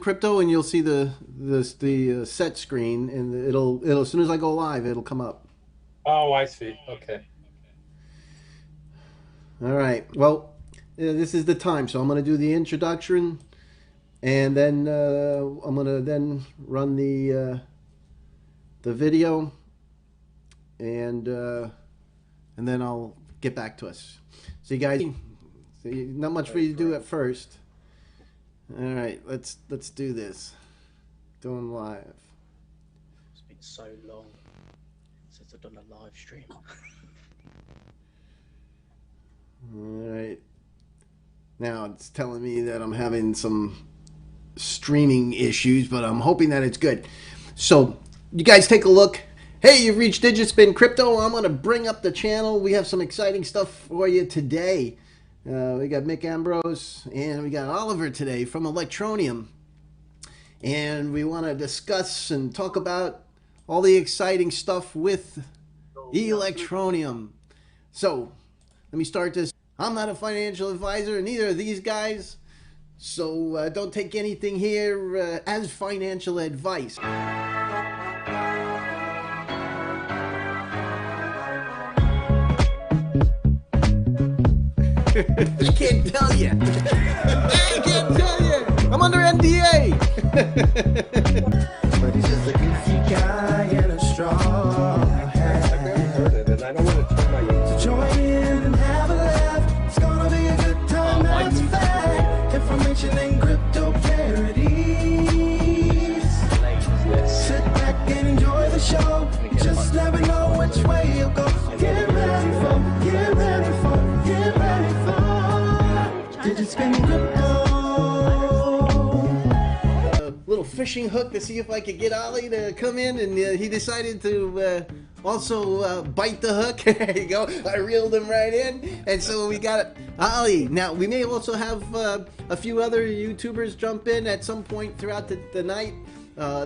crypto, and you'll see the set screen, and it'll as soon as I go live, it'll come up. Oh, I see. Okay. All right. Well, this is the time, so I'm going to do the introduction, and then I'm going to then run the video, and and then I'll get back to us. So you guys, not much for you to do at first. All right, let's do this. Doing live. It's been so long since I've done a live stream. All right. Now it's telling me that I'm having some streaming issues, but I'm hoping that it's good. So you guys take a look. Hey, you've reached Digitspin Crypto. I'm going to bring up the channel. We have some exciting stuff for you today. We got Mick Ambrose and we got Oliver today from Electroneum. And we want to discuss and talk about all the exciting stuff with Electroneum. So let me start this. I'm not a financial advisor, and neither are these guys. So don't take anything here as financial advice. I can't tell you. I can't tell you. I'm under NDA. But he's just a goofy guy in a straw hat. I've never heard it, and I don't want to turn my. So join in and have a laugh. It's gonna be a good time, that's a fact. Information and crypto parodies. Sit back and enjoy the show. Just never know which way you'll go. Get ready for, get ready for, get ready for Digitspin Crypto. Little fishing hook to see if I could get Ollie to come in, and he decided to also bite the hook. There you go. I reeled him right in, and so we got Ollie. Now we may also have a few other YouTubers jump in at some point throughout the night.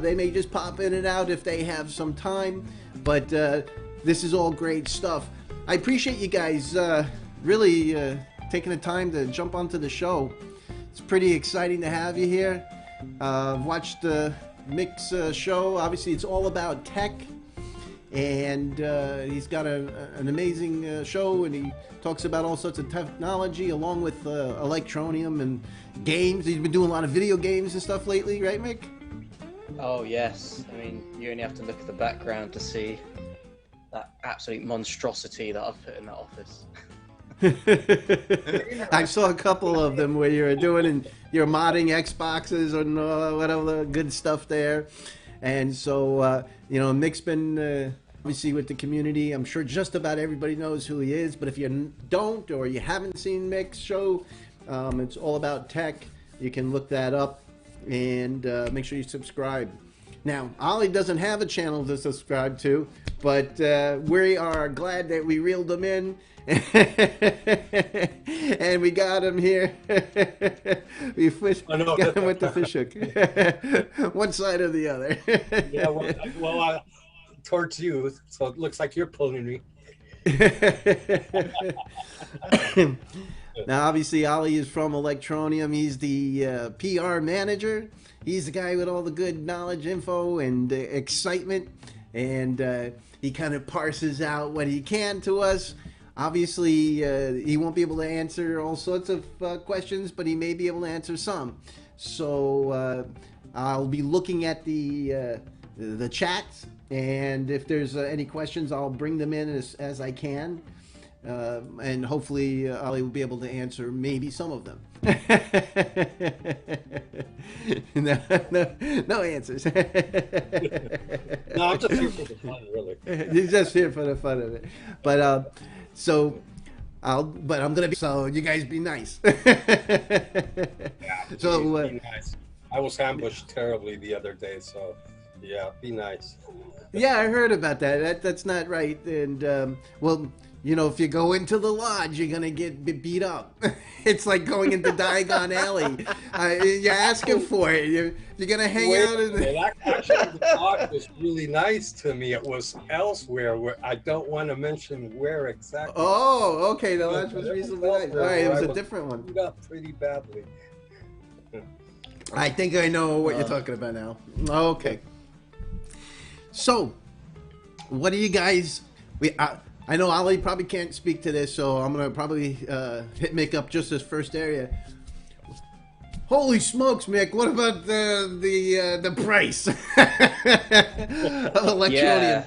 They may just pop in and out if they have some time, but this is all great stuff. I appreciate you guys really taking the time to jump onto the show. It's pretty exciting to have you here. I've watched Mick's show. Obviously, it's all about tech, and he's got an amazing show, and he talks about all sorts of technology along with Electroneum and games. He's been doing a lot of video games and stuff lately, right, Mick? Oh yes, I mean you only have to look at the background to see that absolute monstrosity that I've put in that office. I saw a couple of them where you're doing and you're modding Xboxes and whatever good stuff there, and so you know, Mick's been obviously with the community. I'm sure just about everybody knows who he is, but if you don't or you haven't seen Mick's show, it's all about tech. You can look that up and make sure you subscribe. Now, Ollie doesn't have a channel to subscribe to, but we are glad that we reeled him in. And we got him here. We got him with the fish hook. One side or the other. Yeah, well, towards you, so it looks like you're pulling me. Now, obviously, Ollie is from Electroneum. He's the PR manager. He's the guy with all the good knowledge, info, and excitement. And he kind of parses out what he can to us. Obviously, he won't be able to answer all sorts of questions, but he may be able to answer some. So I'll be looking at the chats, and if there's any questions, I'll bring them in as I can. And hopefully Ollie will be able to answer maybe some of them. No answers. No, I'm just here for the fun, really. He's just here for the fun of it. But I'm gonna be, so you guys be nice. Yeah, So be nice. I was ambushed terribly the other day, so yeah, be nice. yeah, I heard about that. That's not right. And well, you know, if you go into the lodge, you're gonna get beat up. It's like going into Diagon Alley. You're asking for it. You're gonna hang out. Actually, the lodge was really nice to me. It was elsewhere, where I don't want to mention where exactly. Oh, okay. The lodge was reasonably nice. All right, it was a different one. Beat up pretty badly. I think I know what you're talking about now. Okay. So, what do you guys? I know Ollie probably can't speak to this, so I'm gonna probably hit Mick up just this first area. Holy smokes, Mick! What about the price of Electroneum? Yeah.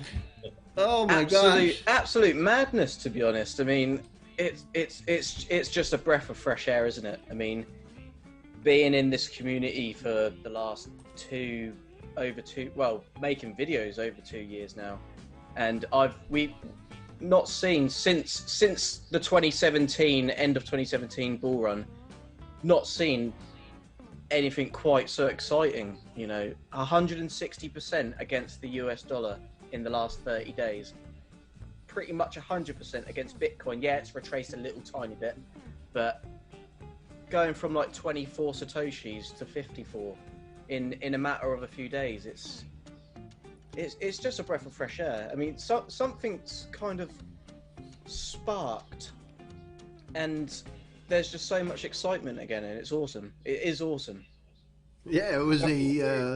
Oh my gosh! Absolute madness, to be honest. I mean, it's just a breath of fresh air, isn't it? I mean, being in this community for the last making videos over 2 years now, and we've not seen since the 2017 end of 2017 bull run, not seen anything quite so exciting. You know, 160% against the US dollar in the last 30 days, pretty much 100% against Bitcoin. Yeah, it's retraced a little tiny bit, but going from like 24 satoshis to 54 in a matter of a few days, it's just a breath of fresh air. I mean, something's kind of sparked, and there's just so much excitement again, and it's awesome. It is awesome. Yeah, it was definitely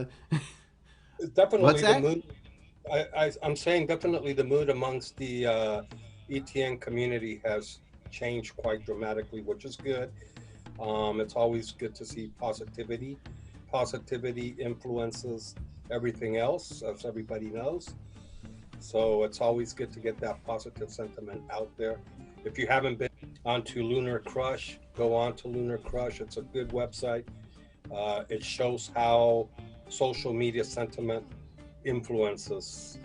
What's that? the mood. I'm saying definitely the mood amongst the ETN community has changed quite dramatically, which is good. It's always good to see positivity. Positivity influences everything else, as everybody knows. So it's always good to get that positive sentiment out there. If you haven't been onto Lunar Crush, go on to Lunar Crush. It's a good website. It shows how social media sentiment influences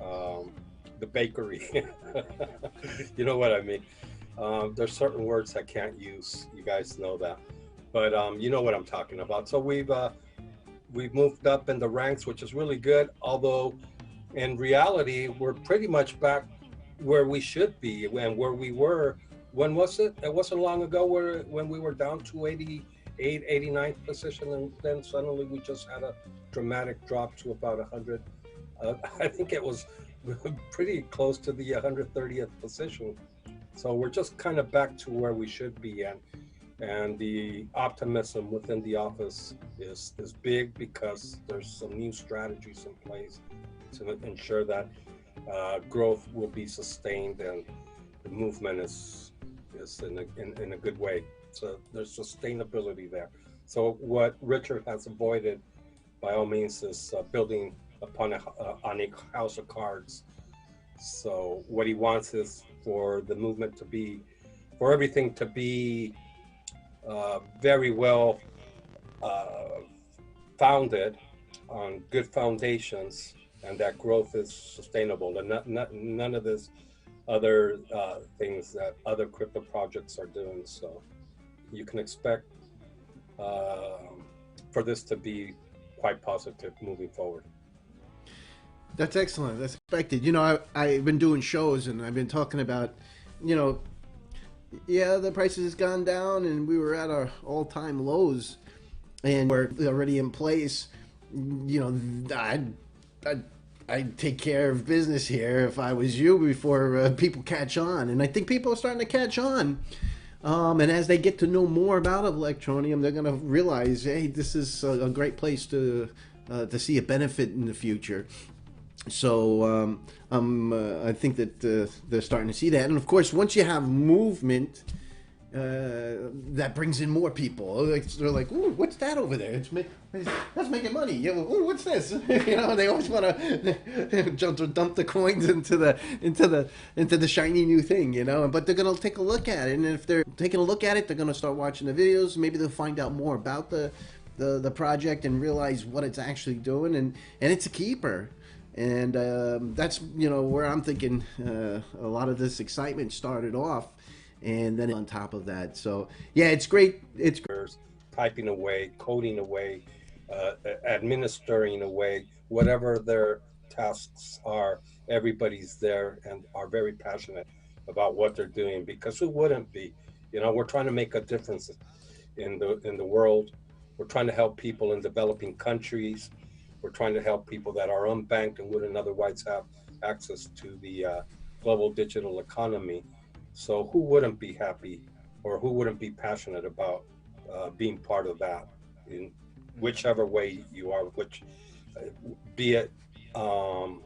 the bakery. You know what I mean? There's certain words I can't use. You guys know that. But you know what I'm talking about. So we've moved up in the ranks, which is really good. Although in reality, we're pretty much back where we should be and where we were. When was it? It wasn't long ago when we were down to 88, 89th position, and then suddenly we just had a dramatic drop to about 100. I think it was pretty close to the 130th position. So we're just kind of back to where we should be, and the optimism within the office is big because there's some new strategies in place to ensure that growth will be sustained and the movement is in a good way. So there's sustainability there. So what Richard has avoided, by all means, is building upon on a house of cards. So what he wants is for the movement to be, for everything to be very well founded on good foundations, and that growth is sustainable, and none of this other things that other crypto projects are doing. So you can expect for this to be quite positive moving forward. That's excellent. That's expected. You know, I've been doing shows and I've been talking about, you know, yeah, the prices has gone down and we were at our all-time lows and we're already in place. You know, I'd take care of business here if I was you before people catch on. And I think people are starting to catch on. And as they get to know more about Electroneum, they're going to realize, hey, this is a great place to see a benefit in the future. So I think that they're starting to see that. And of course, once you have movement, that brings in more people. They're like, ooh, what's that over there? That's making money. Ooh, what's this? You know, they always want to dump the coins into the shiny new thing, you know. But they're gonna take a look at it, and if they're taking a look at it, they're gonna start watching the videos. Maybe they'll find out more about the project and realize what it's actually doing, and it's a keeper. And that's, you know, where I'm thinking a lot of this excitement started off, and then on top of that, so yeah, it's great. It's typing away, coding away, administering away, whatever their tasks are. Everybody's there and are very passionate about what they're doing, because who wouldn't be? You know, we're trying to make a difference in the world. We're trying to help people in developing countries. We're trying to help people that are unbanked and wouldn't otherwise have access to the global digital economy. So who wouldn't be happy, or who wouldn't be passionate about being part of that? whichever way you are, which be it on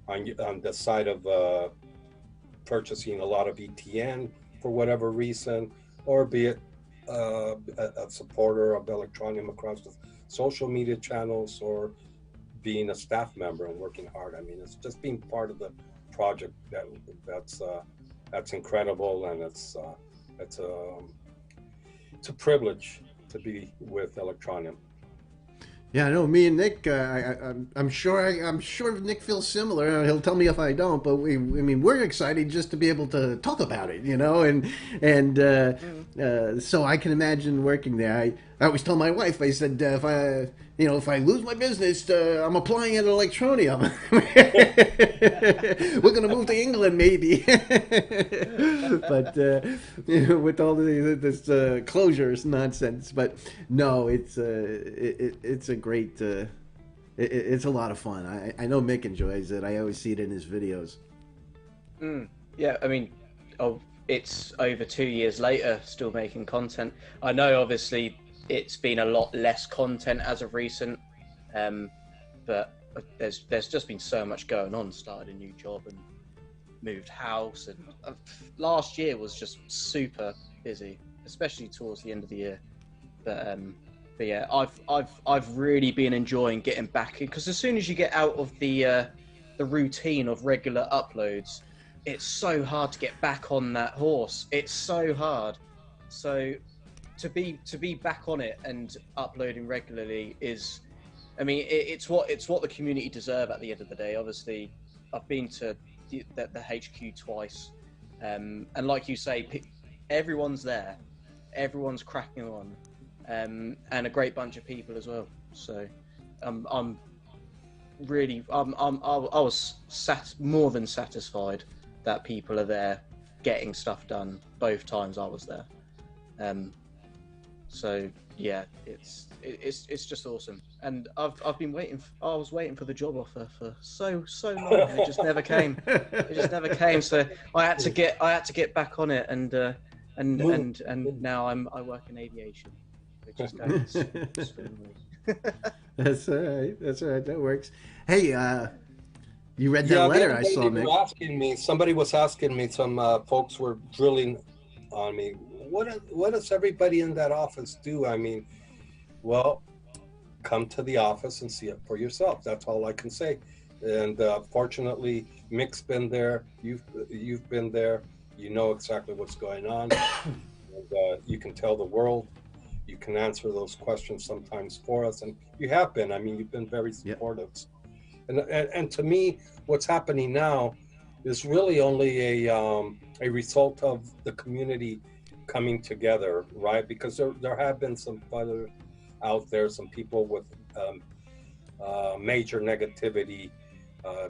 the side of purchasing a lot of ETN for whatever reason, or be it a supporter of Electroneum across the social media channels, or being a staff member and working hard. I mean, it's just being part of the project that's incredible, and it's a privilege to be with Electroneum. Yeah, I know. Me and Nick, I'm sure Nick feels similar. He'll tell me if I don't. But we're excited just to be able to talk about it, you know. And so I can imagine working there. I always tell my wife, I said, if I lose my business, I'm applying at Electroneum. We're gonna move to England, maybe. But with all this closures nonsense. But no, it's a great. It's a lot of fun. I know Mick enjoys it. I always see it in his videos. Yeah, I mean, it's over 2 years later, still making content. I know, obviously, it's been a lot less content as of recent, but there's just been so much going on. Started a new job and moved house, and last year was just super busy, especially towards the end of the year. But yeah, I've really been enjoying getting back in, because as soon as you get out of the routine of regular uploads, it's so hard to get back on that horse. It's so hard. So to be back on it and uploading regularly is, I mean, it's what the community deserve at the end of the day. Obviously, I've been to the HQ twice, and like you say, everyone's there, everyone's cracking on, and a great bunch of people as well. So I'm really I was more than satisfied that people are there getting stuff done both times I was there. So yeah, it's just awesome, and I've been waiting. I was waiting for the job offer for so long, and it just never came. It just never came. So I had to get back on it, and now I work in aviation. It just goes. That's all right. That works. Hey, you read that letter I saw, Mick? Somebody was asking me. Some folks were drilling on me. What does everybody in that office do? I mean, well, come to the office and see it for yourself. That's all I can say. And fortunately, Mick's been there. You've been there. You know exactly what's going on. And, you can tell the world. You can answer those questions sometimes for us, and you have been. I mean, you've been very supportive. Yep. And to me, what's happening now is really only a result of the community coming together, right? Because there have been some other out there, some people with major negativity,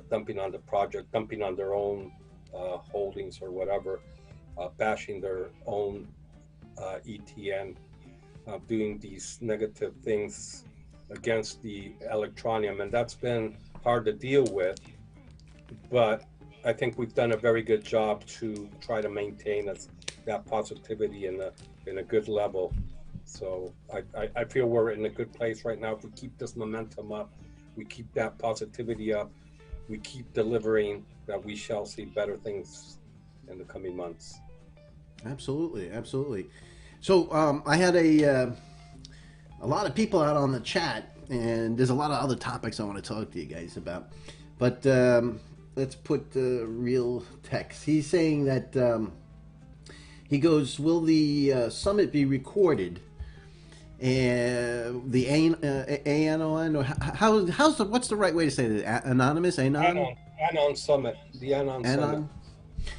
dumping on the project, dumping on their own holdings or whatever, bashing their own ETN, doing these negative things against the Electroneum, and that's been hard to deal with. But I think we've done a very good job to try to maintain that positivity in a good level. So I feel we're in a good place right now. If we keep this momentum up, we keep that positivity up, we keep delivering, that we shall see better things in the coming months. Absolutely. So I had a lot of people out on the chat, and there's a lot of other topics I want to talk to you guys about. But let's put the real text. He's saying that he goes, will the summit be recorded? And the ANON, or what's the right way to say that? Anonymous? ANON Summit. The ANON Summit.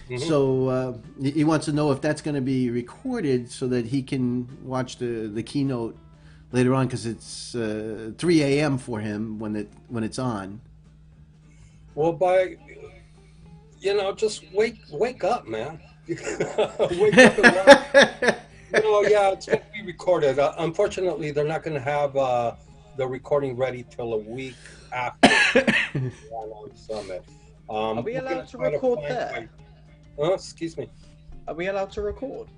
Mm-hmm. So he wants to know if that's going to be recorded so that he can watch the keynote later on, because it's 3 a.m. for him when it's on. Well, just wake up, man. Wake up and yeah, it's going to be recorded. Unfortunately, they're not going to have the recording ready till a week after the ANON Summit. Are we allowed to record there? Excuse me. Are we allowed to record?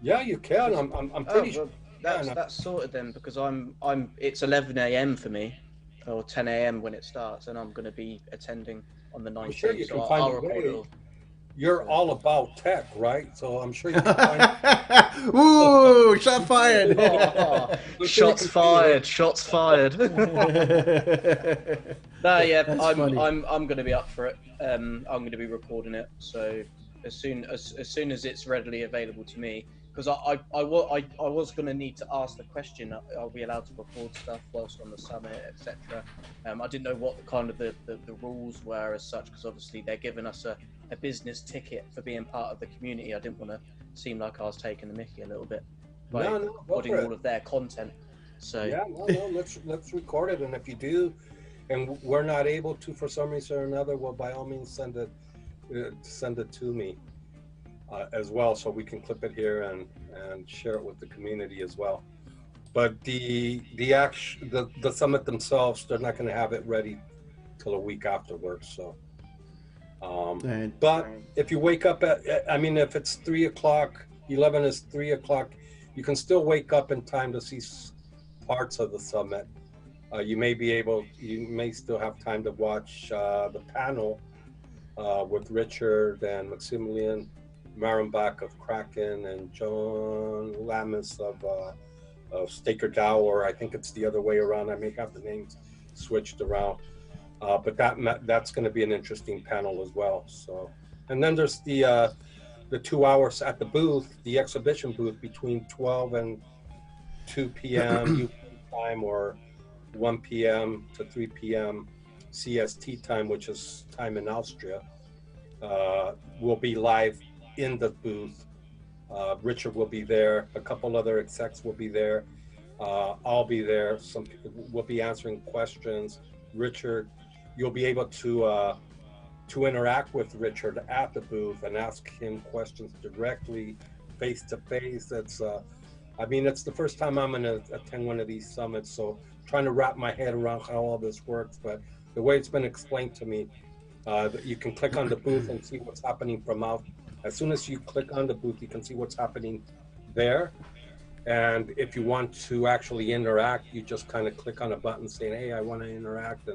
Yeah, you can. I'm pretty sure. that's sorted then, because it's 11 a.m. for me, or 10 a.m. when it starts, and I'm going to be attending on the 19th. I'm sure you so can find I'll a record way. it all. You're all about tech, right? So I'm sure you can find. Ooh, shot fired! Shots fired! Shots fired! No, yeah, That's I'm funny. I'm going to be up for it. I'm going to be recording it. So as soon as it's readily available to me, because I was going to need to ask the question: are we allowed to record stuff whilst on the summit, etc. I didn't know what kind of the rules were as such, because obviously they're giving us a business ticket for being part of the community. I didn't want to seem like I was taking the mickey a little bit by recording all of their content. So yeah, no, let's record it, and if you do, and we're not able to for some reason or another, well, by all means send it to me as well, so we can clip it here and share it with the community as well. But the summit themselves, they're not going to have it ready till a week afterwards. So, but if you wake up if it's 3 o'clock, 11 is 3 o'clock, you can still wake up in time to see parts of the summit. You may still have time to watch the panel with Richard and Maximilian Marenbach of Kraken and John Lamis of Staker Dow, or I think it's the other way around. I may have the names switched around, but that's going to be an interesting panel as well. So, and then there's the 2 hours at the booth, the exhibition booth between 12 and 2 p.m. UK time, or 1 p.m. to 3 p.m. CST time, which is time in Austria. Will be live in the booth. Richard will be there. A couple other execs will be there. I'll be there. Some people will be answering questions. Richard, you'll be able to interact with Richard at the booth and ask him questions directly, face to face. It's the first time I'm going to attend one of these summits, so trying to wrap my head around how all this works. But the way it's been explained to me, that you can click on the booth and see what's happening from out. As soon as you click on the booth, you can see what's happening there. And if you want to actually interact, you just kind of click on a button saying, hey, I want to interact.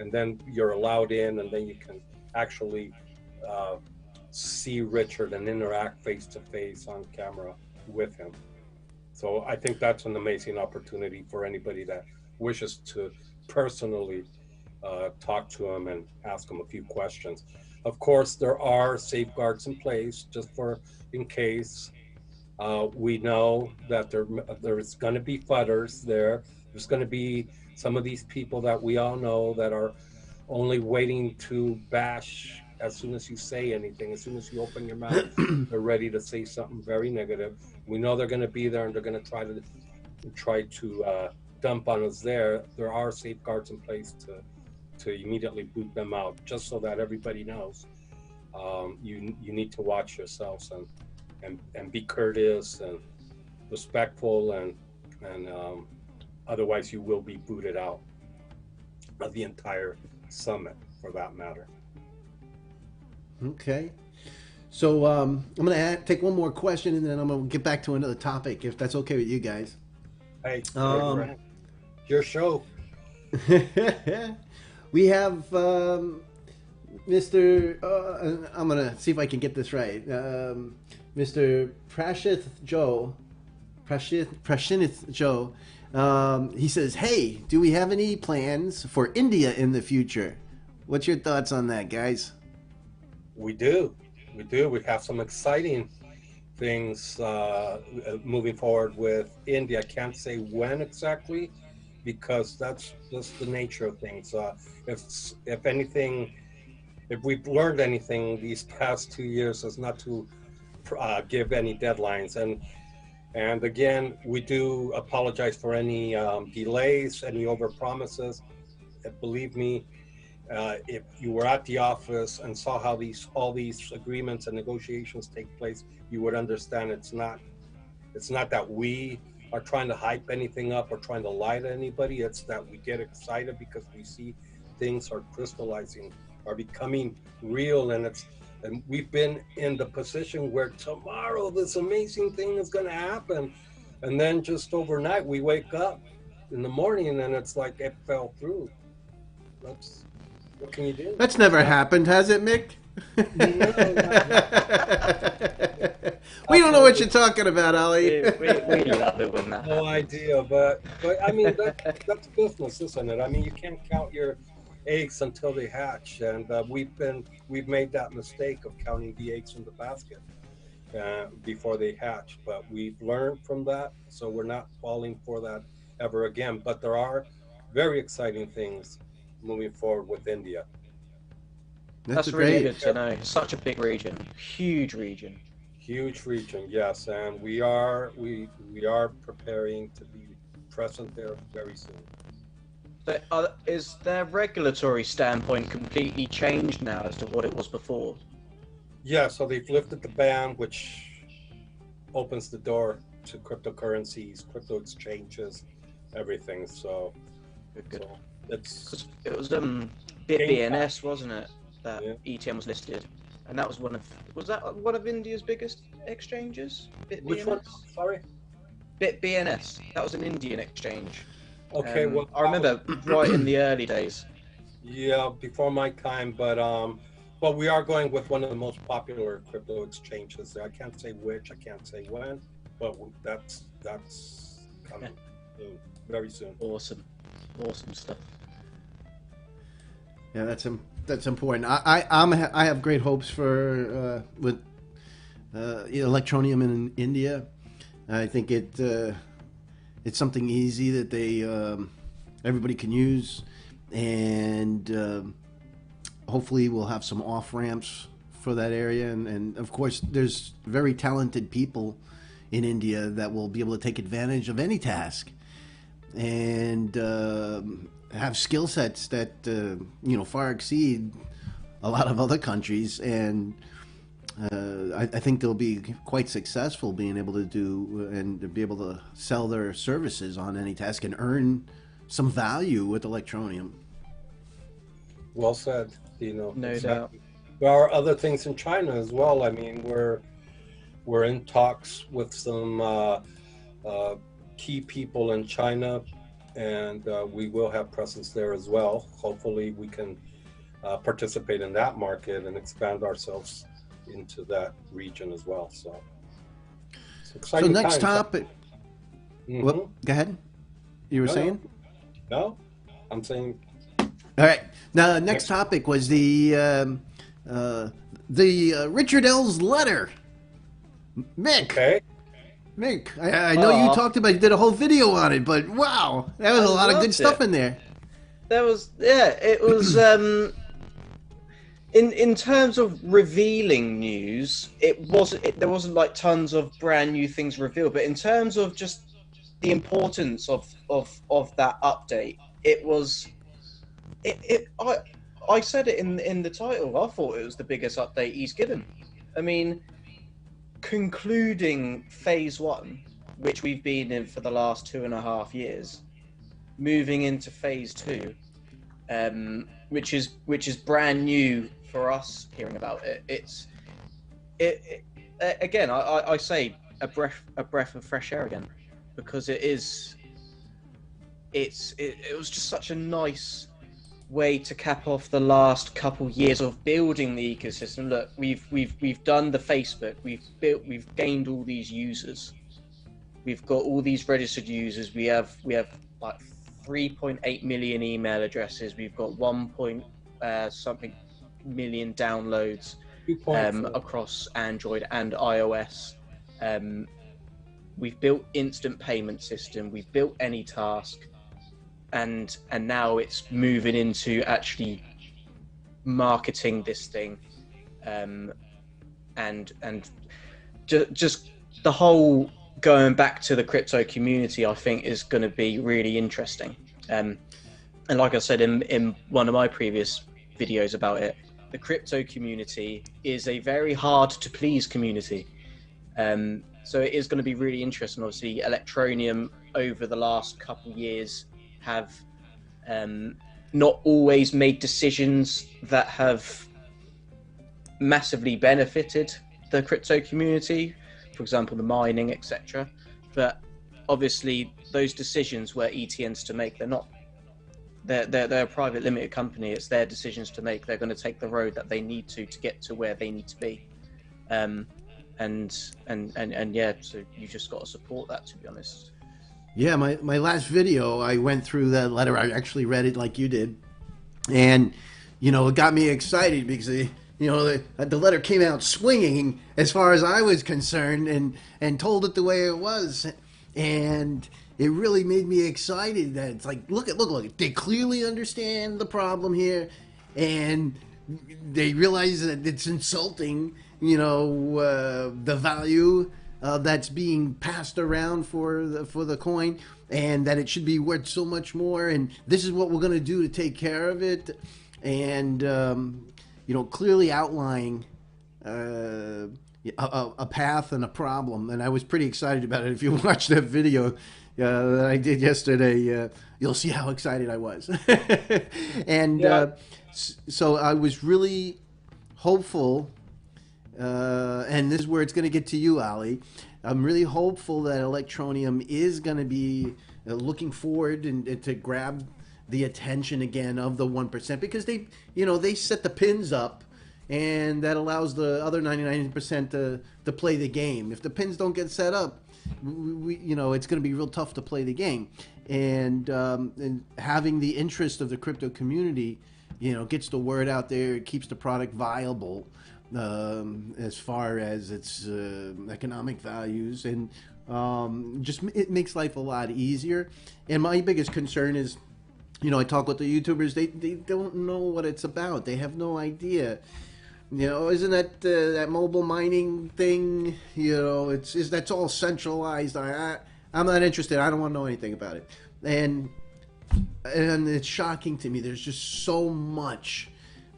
And then you're allowed in, and then you can actually see Richard and interact face to face on camera with him. So I think that's an amazing opportunity for anybody that wishes to personally talk to him and ask him a few questions. Of course, there are safeguards in place just in case. We know that there's going to be fudders there. There's going to be some of these people that we all know that are only waiting to bash as soon as you say anything. As soon as you open your mouth, they're ready to say something very negative. We know they're going to be there, and they're going to try to dump on us there. There are safeguards in place to immediately boot them out, just so that everybody knows. You need to watch yourselves and be courteous and respectful, and otherwise you will be booted out of the entire summit, for that matter. Okay. So I'm going to take one more question, and then I'm going to get back to another topic, if that's okay with you guys. Hey, your show. We have Mr. I'm going to see if I can get this right. Mr. Prashith Joe. He says, hey, do we have any plans for India in the future? What's your thoughts on that, guys? We do. We have some exciting things moving forward with India. I can't say when exactly, because that's just the nature of things. If anything, if we've learned anything these past 2 years, is not to give any deadlines. And again, we do apologize for any delays, any overpromises. Believe me, if you were at the office and saw how all these agreements and negotiations take place, you would understand it's not that we are trying to hype anything up or trying to lie to anybody. It's that we get excited because we see things are crystallizing, are becoming real, and we've been in the position where tomorrow this amazing thing is going to happen. And then just overnight, we wake up in the morning and it's like it fell through. What can you do? That's never happened, has it, Mick? No, We don't know what you're talking about, Ollie. We love it when that no happens. idea, but I mean that's business, isn't it? I mean you can't count your eggs until they hatch, and we've made that mistake of counting the eggs in the basket before they hatch. But we've learned from that, so we're not falling for that ever again. But there are very exciting things moving forward with India. That's really good to know. Such a big region, huge region. Huge region, yes, and we are preparing to be present there very soon. So, is their regulatory standpoint completely changed now as to what it was before? Yeah, so they've lifted the ban, which opens the door to cryptocurrencies, crypto exchanges, everything. So, Good. so it's It was BNS, wasn't it? That ETN was listed, and that was was that one of India's biggest exchanges? which one? Sorry. BNS. That was an Indian exchange. Okay, well, I remember right in the early days. Yeah, before my time, but we are going with one of the most popular crypto exchanges. I can't say which, I can't say when, but that's coming soon, very soon. Awesome stuff. Yeah, that's important. I have great hopes for with Electroneum in India. I think it's something easy that they everybody can use, and hopefully we'll have some off ramps for that area. And of course, there's very talented people in India that will be able to take advantage of any task, and have skill sets that far exceed a lot of other countries, and I think they'll be quite successful being able to do and be able to sell their services on any task and earn some value with Electroneum. Well said, Dino. No doubt. There are other things in China as well. I mean, we're in talks with some key people in China, and we will have presence there as well. Hopefully we can participate in that market and expand ourselves into that region as well. So next topic. Mm-hmm. Well, go ahead. You were saying? No, I'm saying. All right. Now, next topic was the Richard Ells letter. Mick. Okay. Mick, I know you talked about, you did a whole video on it, but wow, that was a lot of good stuff in there. There was, it was, in terms of revealing news, there wasn't like tons of brand new things revealed, but in terms of just the importance of that update, I said it in the title, I thought it was the biggest update he's given. I mean, concluding phase 1, which we've been in for the last 2.5 years, moving into phase 2, which is brand new for us hearing about it. It again, I say a breath of fresh air again, because it was just such a nice way to cap off the last couple years of building the ecosystem. Look, we've done the Facebook, we've gained all these users, we've got all these registered users, we have like 3.8 million email addresses, we've got 1 something million downloads across Android and iOS. We've built instant payment system, we've built any task, and now it's moving into actually marketing this thing, and just the whole going back to the crypto community, I think is going to be really interesting. And like I said in one of my previous videos about it, the crypto community is a very hard to please community. So it is going to be really interesting. Obviously, Electroneum over the last couple years have not always made decisions that have massively benefited the crypto community, for example, the mining, etc. But obviously those decisions were ETNs to make. They're not. They're a private limited company. It's their decisions to make. They're going to take the road that they need to get to where they need to be. And yeah, so you just got to support that, to be honest. Yeah, my last video, I went through the letter. I actually read it like you did, and you know, it got me excited because the letter came out swinging as far as I was concerned, and told it the way it was, and it really made me excited. That it's like, look, they clearly understand the problem here, and they realize that it's insulting, the value that's being passed around for the coin, and that it should be worth so much more, and this is what we're going to do to take care of it, and clearly outlining a path and a problem. And I was pretty excited about it. If you watch that video that I did yesterday, you'll see how excited I was. And so I was really hopeful, and this is where it's going to get to you, Ollie. I'm really hopeful that Electroneum is going to be looking forward and to grab the attention again of the 1%, because they set the pins up, and that allows the other 99% to play the game. If the pins don't get set up, it's going to be real tough to play the game. And having the interest of the crypto community, gets the word out there. It keeps the product viable as far as its economic values, and just it makes life a lot easier. And my biggest concern is, I talk with the YouTubers, they don't know what it's about. They have no idea. Isn't that that mobile mining thing? That's all centralized. I'm not interested. I don't want to know anything about it. And it's shocking to me. There's just so much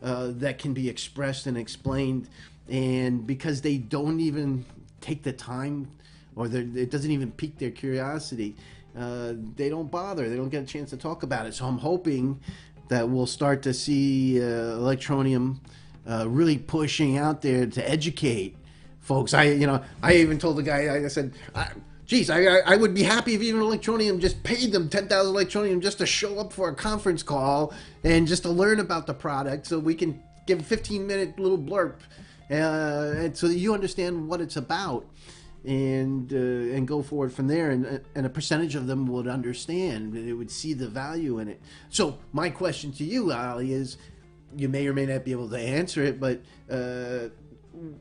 that can be expressed and explained, and because they don't even take the time, or it doesn't even pique their curiosity, they don't bother. They don't get a chance to talk about it. So I'm hoping that we'll start to see Electroneum really pushing out there to educate folks. I even told the guy, I said, geez, I would be happy if even Electroneum just paid them 10,000 Electroneum just to show up for a conference call and just to learn about the product, so we can give a 15-minute little blurb, and so that you understand what it's about, and go forward from there, and a percentage of them would understand, and it would see the value in it. So my question to you, Ollie, is, you may or may not be able to answer it, but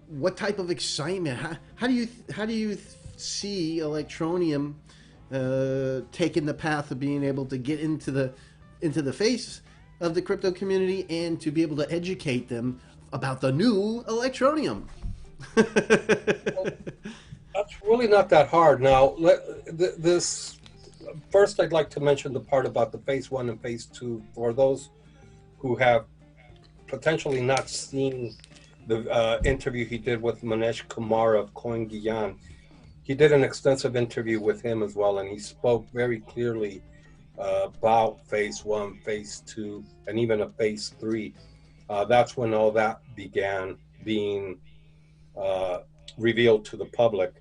what type of excitement? How do you see Electroneum taking the path of being able to get into the face of the crypto community, and to be able to educate them about the new Electroneum? That's really not that hard. Now, first, I'd like to mention the part about the phase 1 and phase 2 for those who have potentially not seen the interview he did with Manish Kumar of CoinGyan. He did an extensive interview with him as well, and he spoke very clearly about phase 1, phase 2, and even a phase 3. That's when all that began being revealed to the public.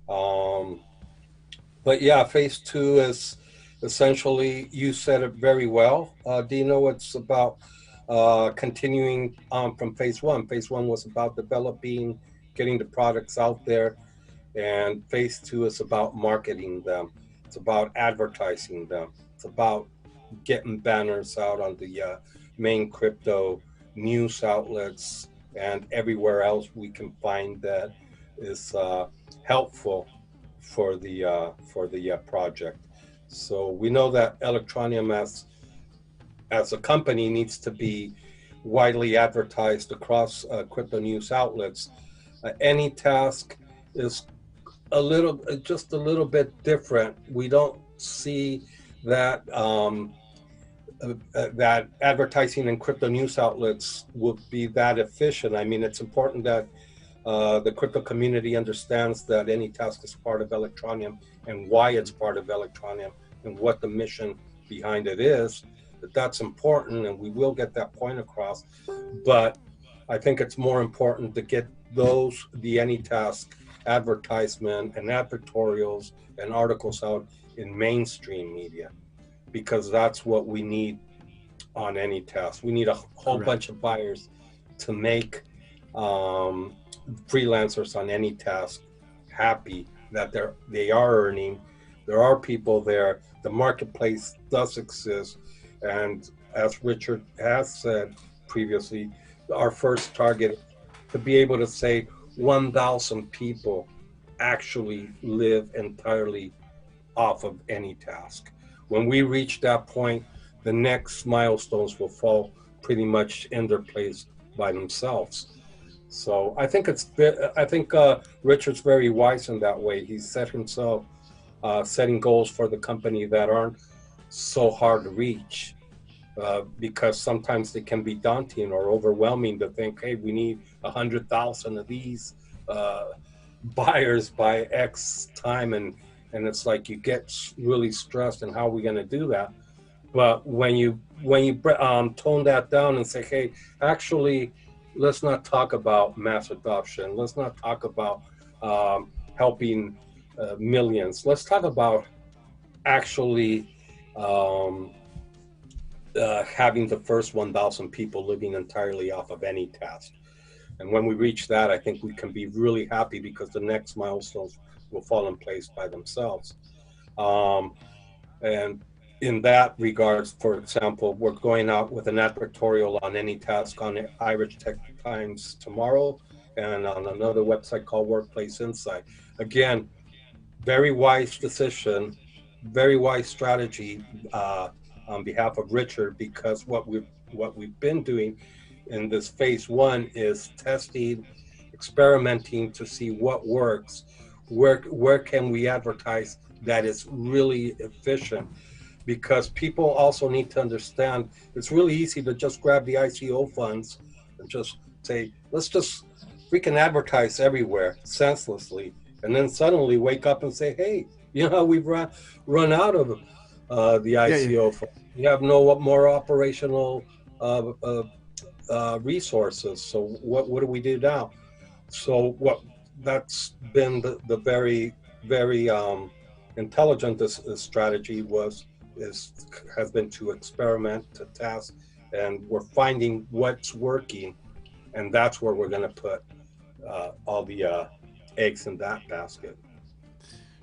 But yeah, phase 2 is essentially, you said it very well, Dino. It's about continuing on from phase 1. Phase 1 was about developing, getting the products out there, and phase 2 is about marketing them. It's about advertising them. It's about getting banners out on the main crypto news outlets and everywhere else we can find that is helpful for the project. So we know that Electroneum as a company needs to be widely advertised across crypto news outlets. AnyTask is just a little bit different. We don't see that that advertising in crypto news outlets would be that efficient. I mean, it's important that the crypto community understands that AnyTask is part of Electroneum, and why it's part of Electroneum, and what the mission behind it is. That's important, and we will get that point across. But I think it's more important to get the AnyTask advertisement and advertorials and articles out in mainstream media, because that's what we need on any task. We need a whole bunch of buyers to make freelancers on any task happy that they are earning. There are people there. The marketplace does exist, and as Richard has said previously, our first target to be able to say 1,000 people actually live entirely off of any task. When we reach that point, the next milestones will fall pretty much in their place by themselves. So I think Richard's very wise in that way. He's set himself setting goals for the company that aren't so hard to reach, because sometimes they can be daunting or overwhelming to think, hey, we need 100,000 of these buyers by X time, and it's like you get really stressed, and how are we going to do that? But when you tone that down and say, hey, actually, let's not talk about mass adoption. Let's not talk about helping millions. Let's talk about actually having the first 1,000 people living entirely off of any task. And when we reach that, I think we can be really happy, because the next milestones will fall in place by themselves. And in that regards, for example, we're going out with an advertorial on any task on the Irish Tech Times tomorrow, and on another website called Workplace Insight. Again, very wise decision, very wise strategy on behalf of Richard, because what we've been doing in this phase one is testing, experimenting to see what works, where can we advertise that is really efficient. Because people also need to understand, it's really easy to just grab the ICO funds and just say, let's just freaking advertise everywhere senselessly, and then suddenly wake up and say, hey, we've run out of the ICO fund. We have no more operational resources. So what do we do now? So that's been the very, very intelligent strategy has been to experiment, to test, and we're finding what's working, and that's where we're going to put all the eggs in that basket.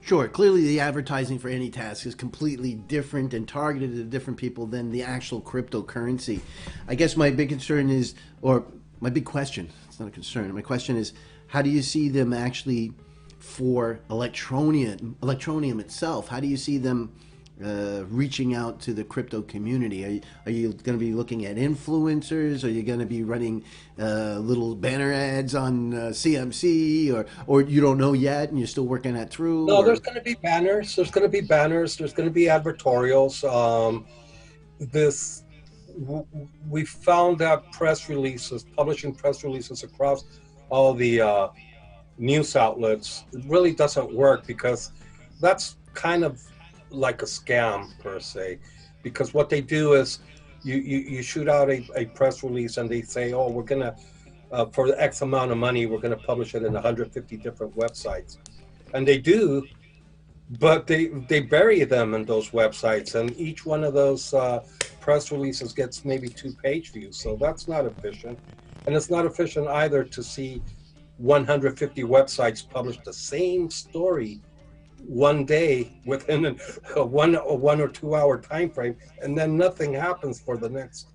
Sure, clearly the advertising for any task is completely different and targeted at different people than the actual cryptocurrency. I guess my big concern is, or my big question, it's not a concern, my question is, how do you see them actually for Electroneum itself? How do you see them reaching out to the crypto community? Are you going to be looking at influencers? Are you going to be running little banner ads on CMC, or you don't know yet and you're still working that through? No, there's going to be banners. There's going to be advertorials. We found that publishing press releases across all the news outlets, it really doesn't work, because that's kind of like a scam per se, because what they do is you shoot out a press release and they say, oh, we're gonna for X amount of money we're gonna publish it in 150 different websites, and they do, but they bury them in those websites, and each one of those press releases gets maybe 2 page views. So that's not efficient, and it's not efficient either to see 150 websites publish the same story one day within a 1 or 2 hour time frame, and then nothing happens for the next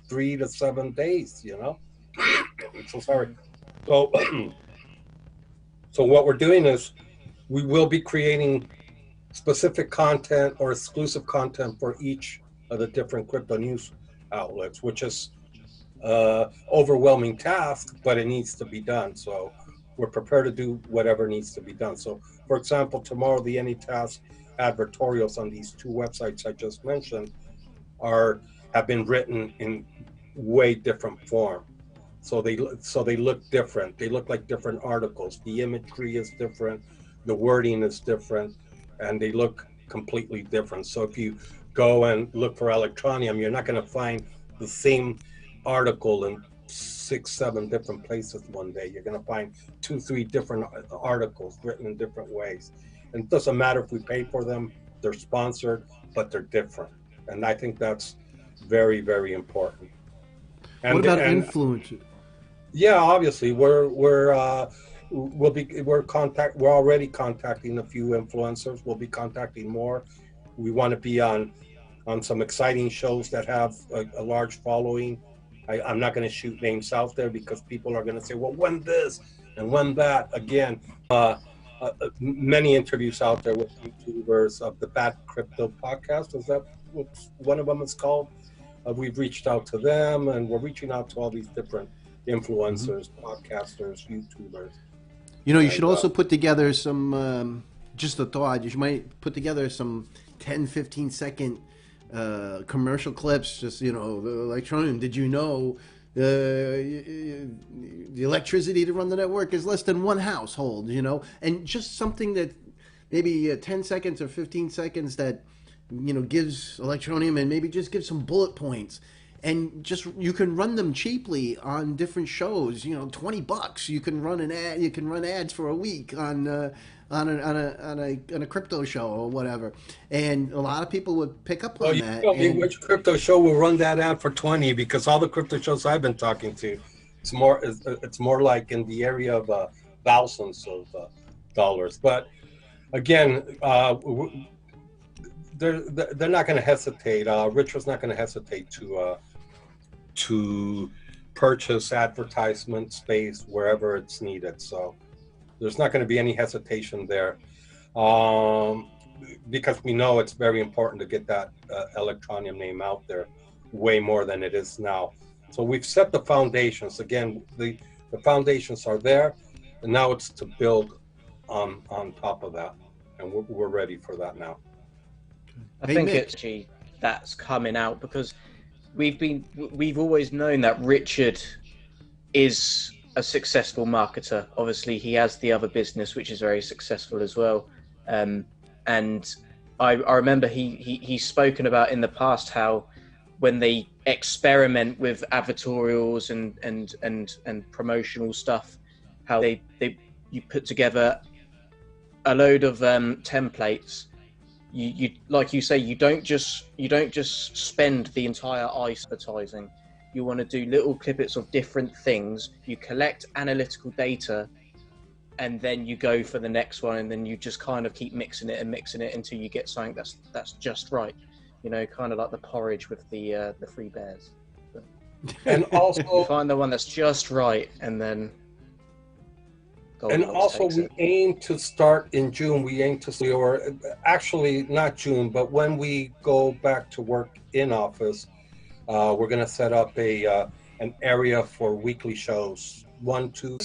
3 to 7 days. I'm so sorry. So what we're doing is we will be creating specific content or exclusive content for each of the different crypto news outlets, which is overwhelming task, but it needs to be done. So we're prepared to do whatever needs to be done. So, for example, tomorrow the AnyTask advertorials on these 2 websites I just mentioned have been written in way different form. So they look different. They look like different articles. The imagery is different, the wording is different, and they look completely different. So if you go and look for Electroneum, you're not going to find the same article in 6, 7 different places one day. You're going to find 2, 3 different articles written in different ways. And it doesn't matter if we pay for them, they're sponsored, but they're different. And I think that's very, very important. And, what about influencers? Yeah, obviously we're already contacting a few influencers. We'll be contacting more. We want to be on some exciting shows that have a large following. I'm not going to shoot names out there because people are going to say, well, when this and when that. Again, many interviews out there with YouTubers of the Bad Crypto podcast. Is that what one of them is called? We've reached out to them, and we're reaching out to all these different influencers, podcasters, YouTubers. You know, you should also put together some, just a thought, you might put together some 10, 15 second commercial clips, just, you know, the Electroneum. Did you know the electricity to run the network is less than one household, you know? And just something that maybe 10 seconds or 15 seconds that, you know, gives Electroneum, and maybe just give some bullet points. And just, you can run them cheaply on different shows, you know, $20. You can run an ad, you can run ads for a week on a crypto show or whatever. And a lot of people would pick up on that. Tell me which crypto show will run that ad for 20, because all the crypto shows I've been talking to, it's more like in the area of thousands of dollars. But again, they're not going to hesitate. Richard's not going to hesitate to purchase advertisement space wherever it's needed. So there's not going to be any hesitation there, because we know it's very important to get that Electroneum name out there way more than it is now. So we've set the foundations. Again, the foundations are there, and now it's to build on top of that, and we're ready for that now. I think it's actually that's coming out because we've always known that Richard is a successful marketer. Obviously, he has the other business which is very successful as well. And I remember he's spoken about in the past how when they experiment with advertorials and promotional stuff, how you put together a load of templates. You like you say, you don't just spend the entire ICE advertising. You want to do little clippets of different things. You collect analytical data, and then you go for the next one, and then you just kind of keep mixing it until you get something that's just right. You know, kind of like the porridge with the Three Bears. And also you find the one that's just right, and then. And also, we aim to start in June. We aim to, or actually not June, but when we go back to work in office, we're going to set up an area for weekly shows. 1, 2.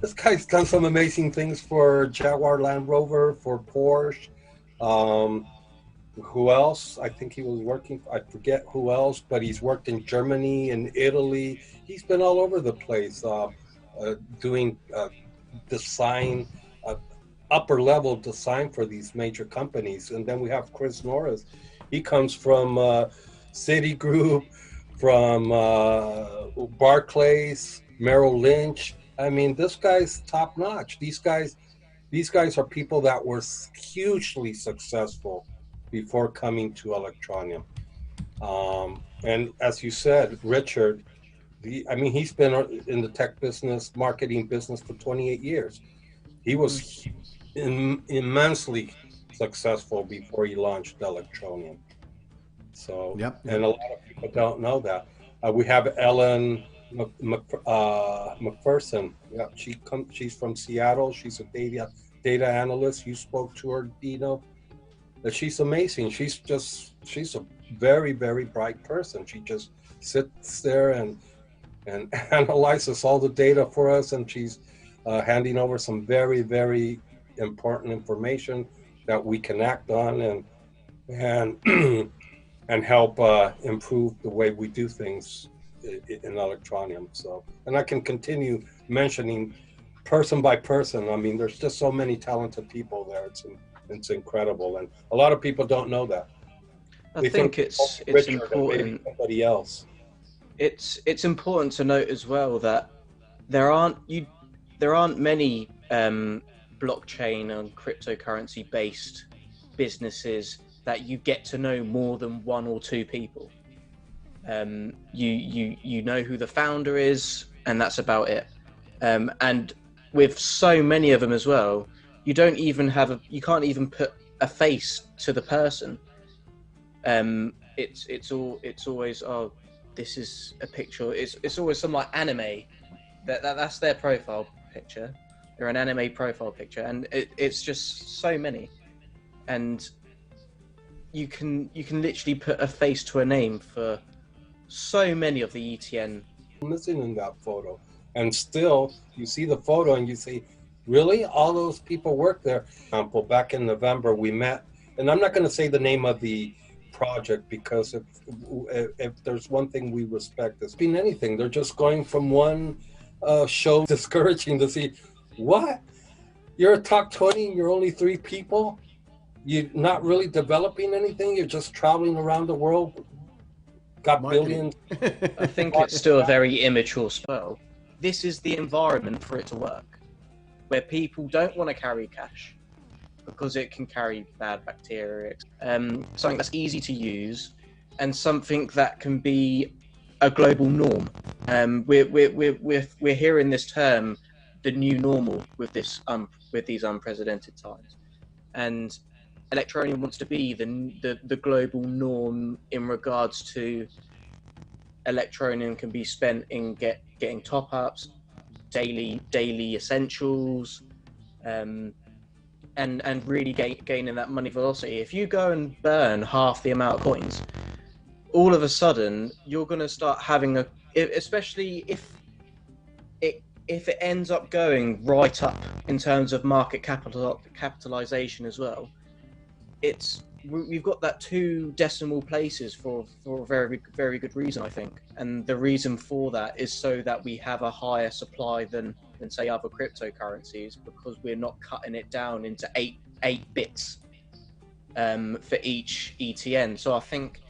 This guy's done some amazing things for Jaguar Land Rover, for Porsche. Who else? I think he was working. I forget who else, but he's worked in Germany and Italy. He's been all over the place. Doing design, upper level design for these major companies. And then we have Chris Norris. He comes from Citigroup, from Barclays, Merrill Lynch. I mean, this guy's top notch. These guys are people that were hugely successful before coming to Electroneum. And as you said, Richard, he's been in the tech business, marketing business for 28 years. He was immensely successful before he launched Electroneum. So, yep. And a lot of people don't know that. We have Ellen McPherson. Yeah, she's from Seattle. She's a data analyst. You spoke to her, Dino. She's amazing. She's a very, very bright person. She just sits there and analyzes all the data for us, and she's handing over some very, very important information that we can act on and help improve the way we do things in Electroneum. So, and I can continue mentioning person by person. I mean, there's just so many talented people there. It's incredible, and a lot of people don't know that. I think it's important. Somebody else. it's important to note as well that there aren't many blockchain and cryptocurrency based businesses that you get to know more than one or two people. You know who the founder is, and that's about it. And with so many of them as well, you can't even put a face to the person. It's always, oh, this is a picture. It's always some like anime. That's their profile picture. They're an anime profile picture, and it's just so many. And you can literally put a face to a name for so many of the ETN. Missing in that photo, and still you see the photo and you say, really, all those people work there. For example, back in November we met, and I'm not going to say the name of the project, because if there's one thing we respect, it's been anything. They're just going from one show, discouraging to see, what, you're a top 20, you're only 3 people, you're not really developing anything, you're just traveling around the world, got billions. I think it's still a very immature spell. This is the environment for it to work, where people don't want to carry cash because it can carry bad bacteria. Something that's easy to use, and something that can be a global norm. We're hearing this term, the new normal, with these unprecedented times, and Electroneum wants to be the global norm in regards to Electroneum can be spent in getting top ups, daily essentials, and really gaining that money velocity. If you go and burn half the amount of coins, all of a sudden you're going to start having especially if it ends up going right up in terms of market capitalization as well. We've got that 2 decimal places for a very, very good reason, I think. And the reason for that is so that we have a higher supply than say other cryptocurrencies, because we're not cutting it down into 8 bits for each ETN. So I think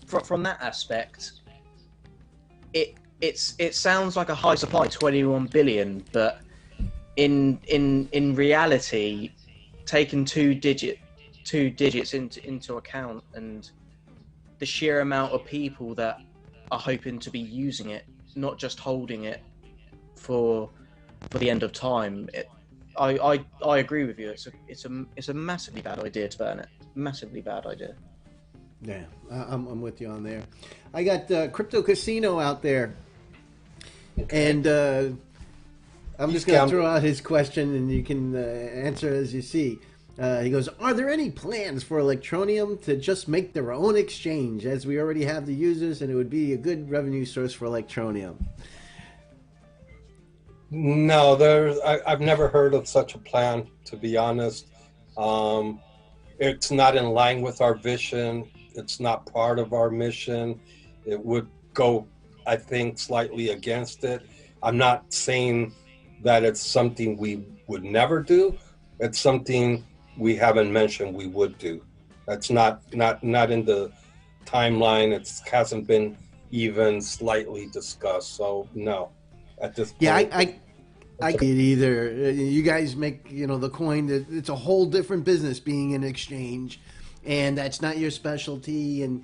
from that aspect, it sounds like a high supply, 21 billion, but in reality, taking two digits into account, and the sheer amount of people that are hoping to be using it, not just holding it for the end of time, I agree with you. It's a massively bad idea to burn it. Massively bad idea. Yeah, I'm with you on there. I got Crypto Casino out there, and I'm just going to throw out his question, and you can answer as you see. He goes, are there any plans for Electroneum to just make their own exchange, as we already have the users, and it would be a good revenue source for Electroneum? No, I've never heard of such a plan, to be honest. It's not in line with our vision. It's not part of our mission. It would go, I think, slightly against it. I'm not saying that it's something we would never do. It's something we haven't mentioned we would do. That's not in the timeline. It hasn't been even slightly discussed. So no, at this point. Yeah, I can't either. You guys make, the coin, it's a whole different business being an exchange, and that's not your specialty, and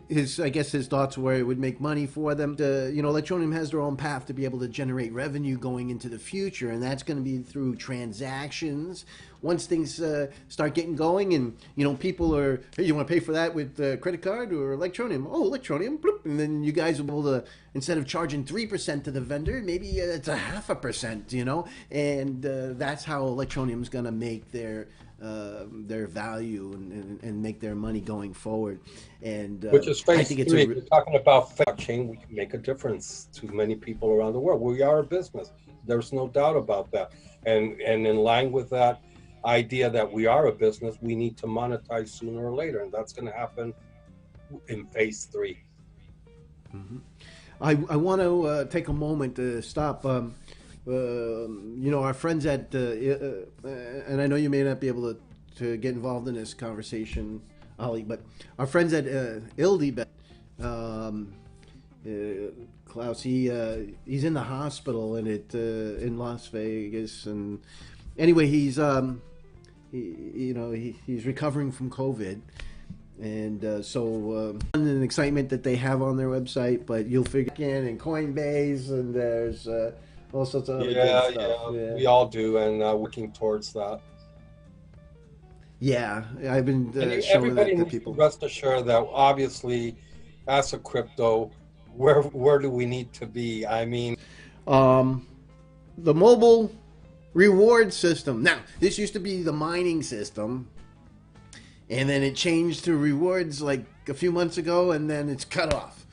his thoughts were it would make money for them. Electroneum has their own path to be able to generate revenue going into the future, and that's going to be through transactions. Once things start getting going, and people are, hey, you want to pay for that with credit card or Electroneum? Oh, Electroneum, bloop. And then you guys will be able to, instead of charging 3% to the vendor, maybe it's 0.5%, and that's how Electroneum's going to make their value and make their money going forward. And which is phase 3. If you're talking about blockchain, we can make a difference to many people around the world. We are a business. There's no doubt about that. And in line with that idea that we are a business, we need to monetize sooner or later, and that's going to happen in phase 3. Mm-hmm. I want to take a moment to stop. Our friends at, and I know you may not be able to get involved in this conversation Ollie, but our friends at Ildi, Klaus, he's in the hospital in Las Vegas, and anyway, he's he's recovering from COVID, and so an excitement that they have on their website, but you'll figure in and Coinbase, and there's all sorts of other good stuff. Yeah, we all do, and working towards that. Yeah, I've been showing everybody that to needs people. to rest assured that obviously, as a crypto, where do we need to be? I mean, the Mobil reward system. Now, this used to be the mining system, and then it changed to rewards like a few months ago, and then it's cut off.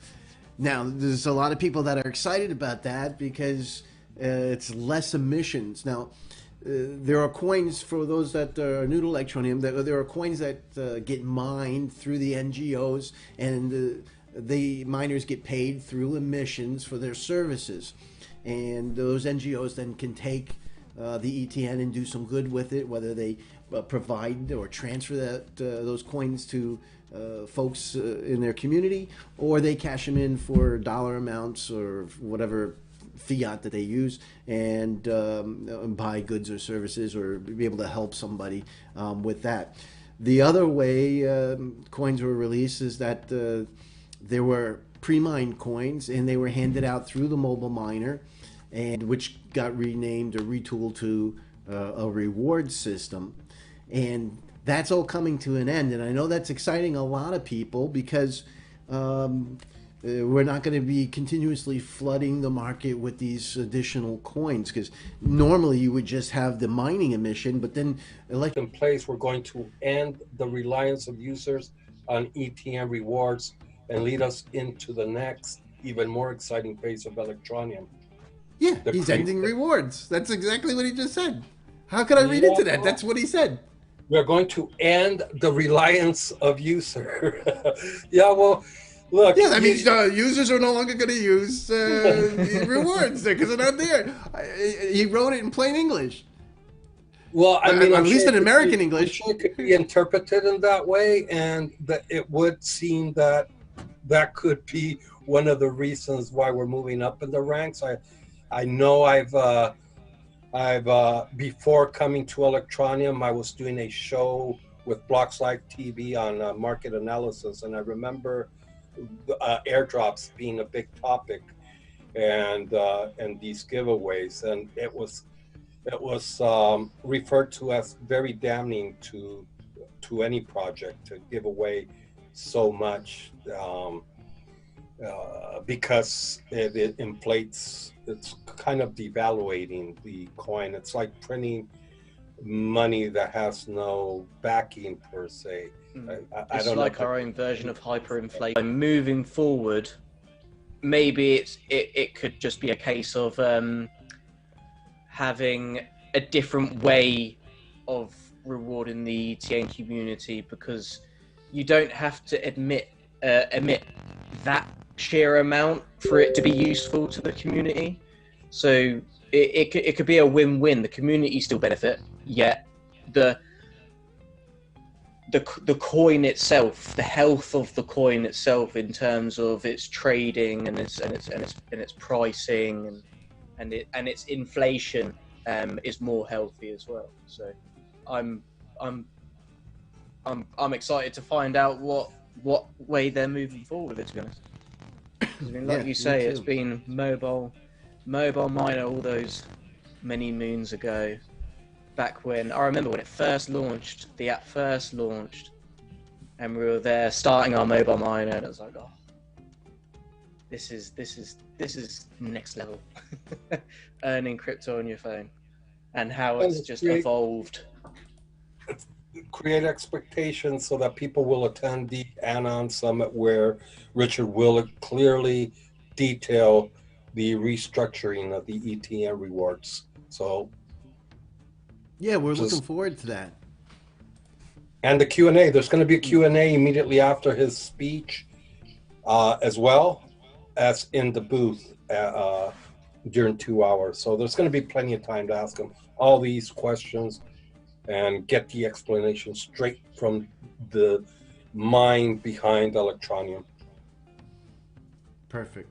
Now, there's a lot of people that are excited about that because it's less emissions. Now, there are coins for those that are new to Electroneum. There are coins that get mined through the NGOs, and the miners get paid through emissions for their services. And those NGOs then can take the ETN and do some good with it, whether they provide or transfer those coins to folks in their community, or they cash them in for dollar amounts or whatever fiat that they use, and buy goods or services, or be able to help somebody with that. The other way coins were released is that there were pre-mined coins, and they were handed out through the Mobil miner, and which got renamed or retooled to a reward system. And that's all coming to an end, and I know that's exciting a lot of people because we're not going to be continuously flooding the market with these additional coins, because normally you would just have the mining emission, but then in place, we're going to end the reliance of users on ETN rewards and lead us into the next, even more exciting phase of Electroneum. Yeah, he's ending rewards. That's exactly what he just said. How could I read into that? That's what he said. We're going to end the reliance of user. Yeah, well, look. Yeah, that means users are no longer going to use rewards because they're not there. He wrote it in plain English. Well, I mean, at least in American English. I'm sure it could be interpreted in that way, and that it would seem that that could be one of the reasons why we're moving up in the ranks. I know I've before coming to Electroneum, I was doing a show with Blocks Live TV on market analysis, and I remember airdrops being a big topic, and these giveaways, and it was referred to as very damning to any project to give away so much, because it inflates. It's kind of devaluating the coin. It's like printing money that has no backing per se. I don't like our own version of hyperinflation. Moving forward, maybe it could just be a case of having a different way of rewarding the ETN community, because you don't have to emit that sheer amount for it to be useful to the community. So it could be a win-win. The community still benefit, yet the coin itself, the health of the coin itself in terms of its trading and its pricing and its inflation is more healthy as well. So I'm excited to find out what way they're moving forward with it, to be honest. I mean, like you say, it's been mobile miner all those many moons ago, back when I remember when it first launched, the app first launched, and we were there starting our mobile miner, and it was like, oh, this is next level. Earning crypto on your phone, and how it's just evolved. Create expectations so that people will attend the ANON summit, where Richard will clearly detail the restructuring of the ETN rewards. So yeah, we're looking forward to that. And the Q&A. There's going to be a Q&A immediately after his speech, as well as in the booth during 2 hours. So there's going to be plenty of time to ask him all these questions and get the explanation straight from the mind behind Electroneum. Perfect.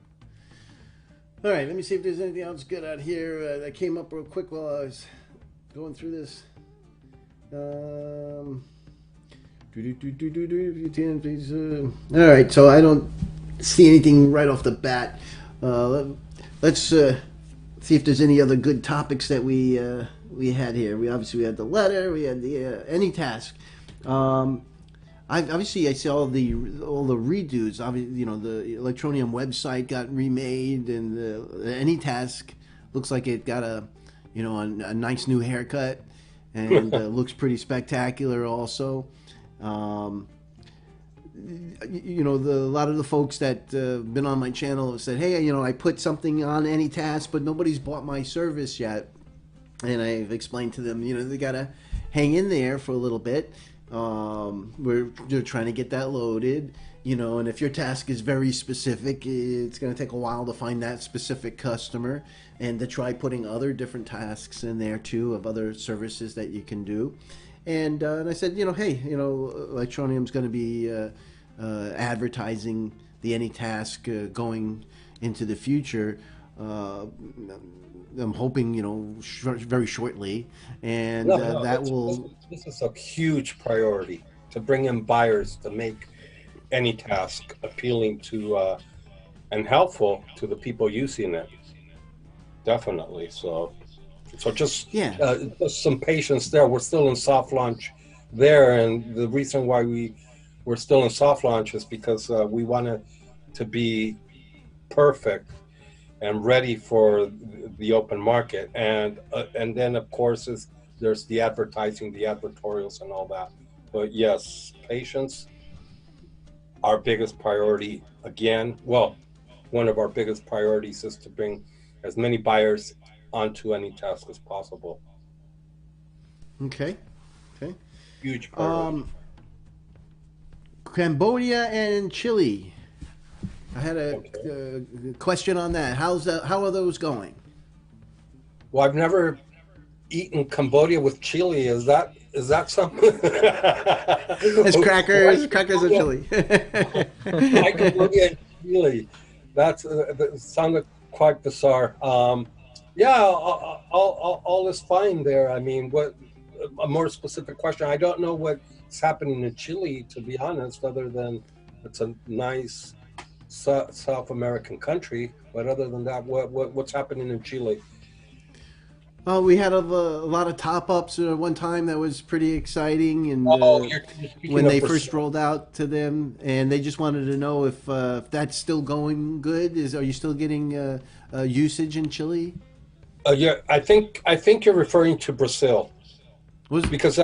All right, let me see if there's anything else good out here that came up real quick while I was going through this. All right, so I don't see anything right off the bat. Let's see if there's any other good topics that we had here. We had the letter, we had the any task. I see all the redos. Obviously, the Electroneum website got remade, and the AnyTask looks like it got a nice new haircut, and looks pretty spectacular. Also, a lot of the folks that been on my channel have said, "Hey, I put something on AnyTask, but nobody's bought my service yet," and I've explained to them, they gotta hang in there for a little bit. We're trying to get that loaded, and if your task is very specific, it's going to take a while to find that specific customer, and to try putting other different tasks in there too, of other services that you can do. And I said, hey, Electroneum's going to be advertising the AnyTask going into the future. I'm hoping, very shortly, and This is a huge priority, to bring in buyers to make AnyTask appealing to and helpful to the people using it. Definitely. So just some patience there. We're still in soft launch there, and the reason why we're still in soft launch is because we want it to be perfect and ready for the open market, and then of course there's the advertising, the advertorials, and all that. But yes, patience, our biggest priority. Again, well, one of our biggest priorities is to bring as many buyers onto AnyTask as possible. Okay. Huge priority. Cambodia and Chile. I had a question on that. How are those going? Well, I've never eaten Cambodia with chili. Is that something? It's crackers of chili. Like Cambodia and chili. That sounded quite bizarre. All is fine there. I mean, what a more specific question. I don't know what's happening in Chile, to be honest, other than it's a nice South American country, but other than that, what's happening in Chile? We had a lot of top-ups one time that was pretty exciting, and when they first rolled out to them, and they just wanted to know if that's still going good. Are you still getting usage in Chile? Yeah, I think you're referring to Brazil, because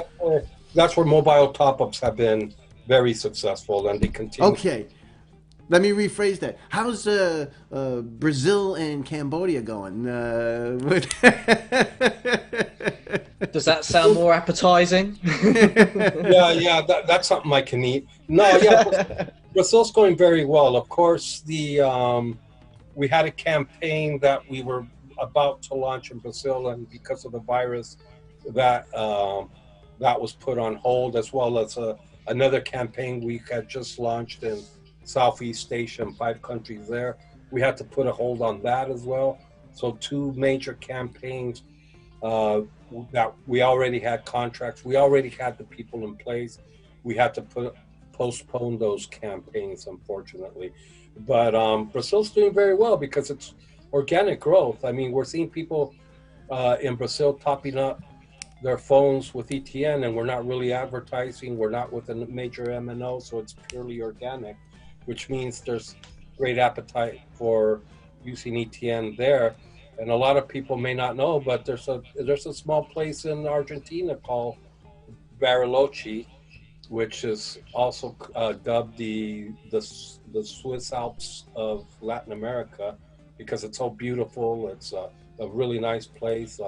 that's where mobile top-ups have been very successful, and they continue. Okay. Let me rephrase that. How's Brazil and Cambodia going? Does that sound more appetizing? Yeah, that's something I can eat. No, yeah, Brazil's going very well. Of course, we had a campaign that we were about to launch in Brazil, and because of the virus, that was put on hold, as well as another campaign we had just launched in Southeast Asia, 5 countries there. We had to put a hold on that as well. So 2 major campaigns that we already had contracts. We already had the people in place. We had to postpone those campaigns, unfortunately. But Brazil's doing very well because it's organic growth. I mean, we're seeing people in Brazil topping up their phones with ETN, and we're not really advertising. We're not with a major MNO, so it's purely organic, which means there's great appetite for using ETN there. And a lot of people may not know, but there's a small place in Argentina called Bariloche, which is also dubbed the Swiss Alps of Latin America, because it's so beautiful. It's a really nice place,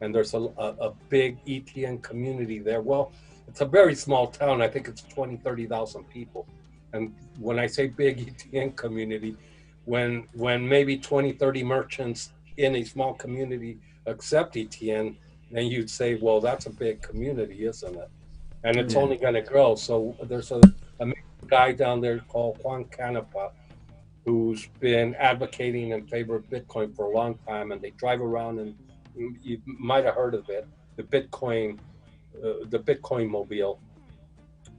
and there's a big ETN community there. Well, it's a very small town. I think it's 30,000 people. And when I say big ETN community, when maybe 20-30 merchants in a small community accept ETN, then you'd say, well, that's a big community, isn't it? And it's only going to grow. So there's a major guy down there called Juan Canapa, who's been advocating in favor of Bitcoin for a long time, and they drive around, and you might have heard of it, the Bitcoin Mobil.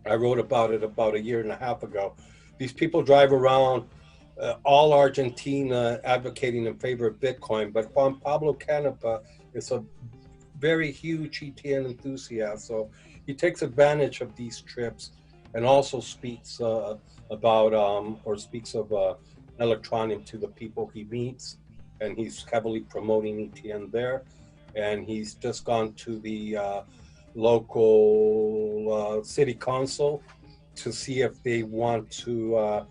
I wrote about it about a year and a half ago. These people drive around all Argentina advocating in favor of Bitcoin, but Juan Pablo Canapa is a very huge ETN enthusiast, so he takes advantage of these trips and also speaks about or speaks of Electroneum to the people he meets, and he's heavily promoting ETN there. And he's just gone to the local city council to see if they want to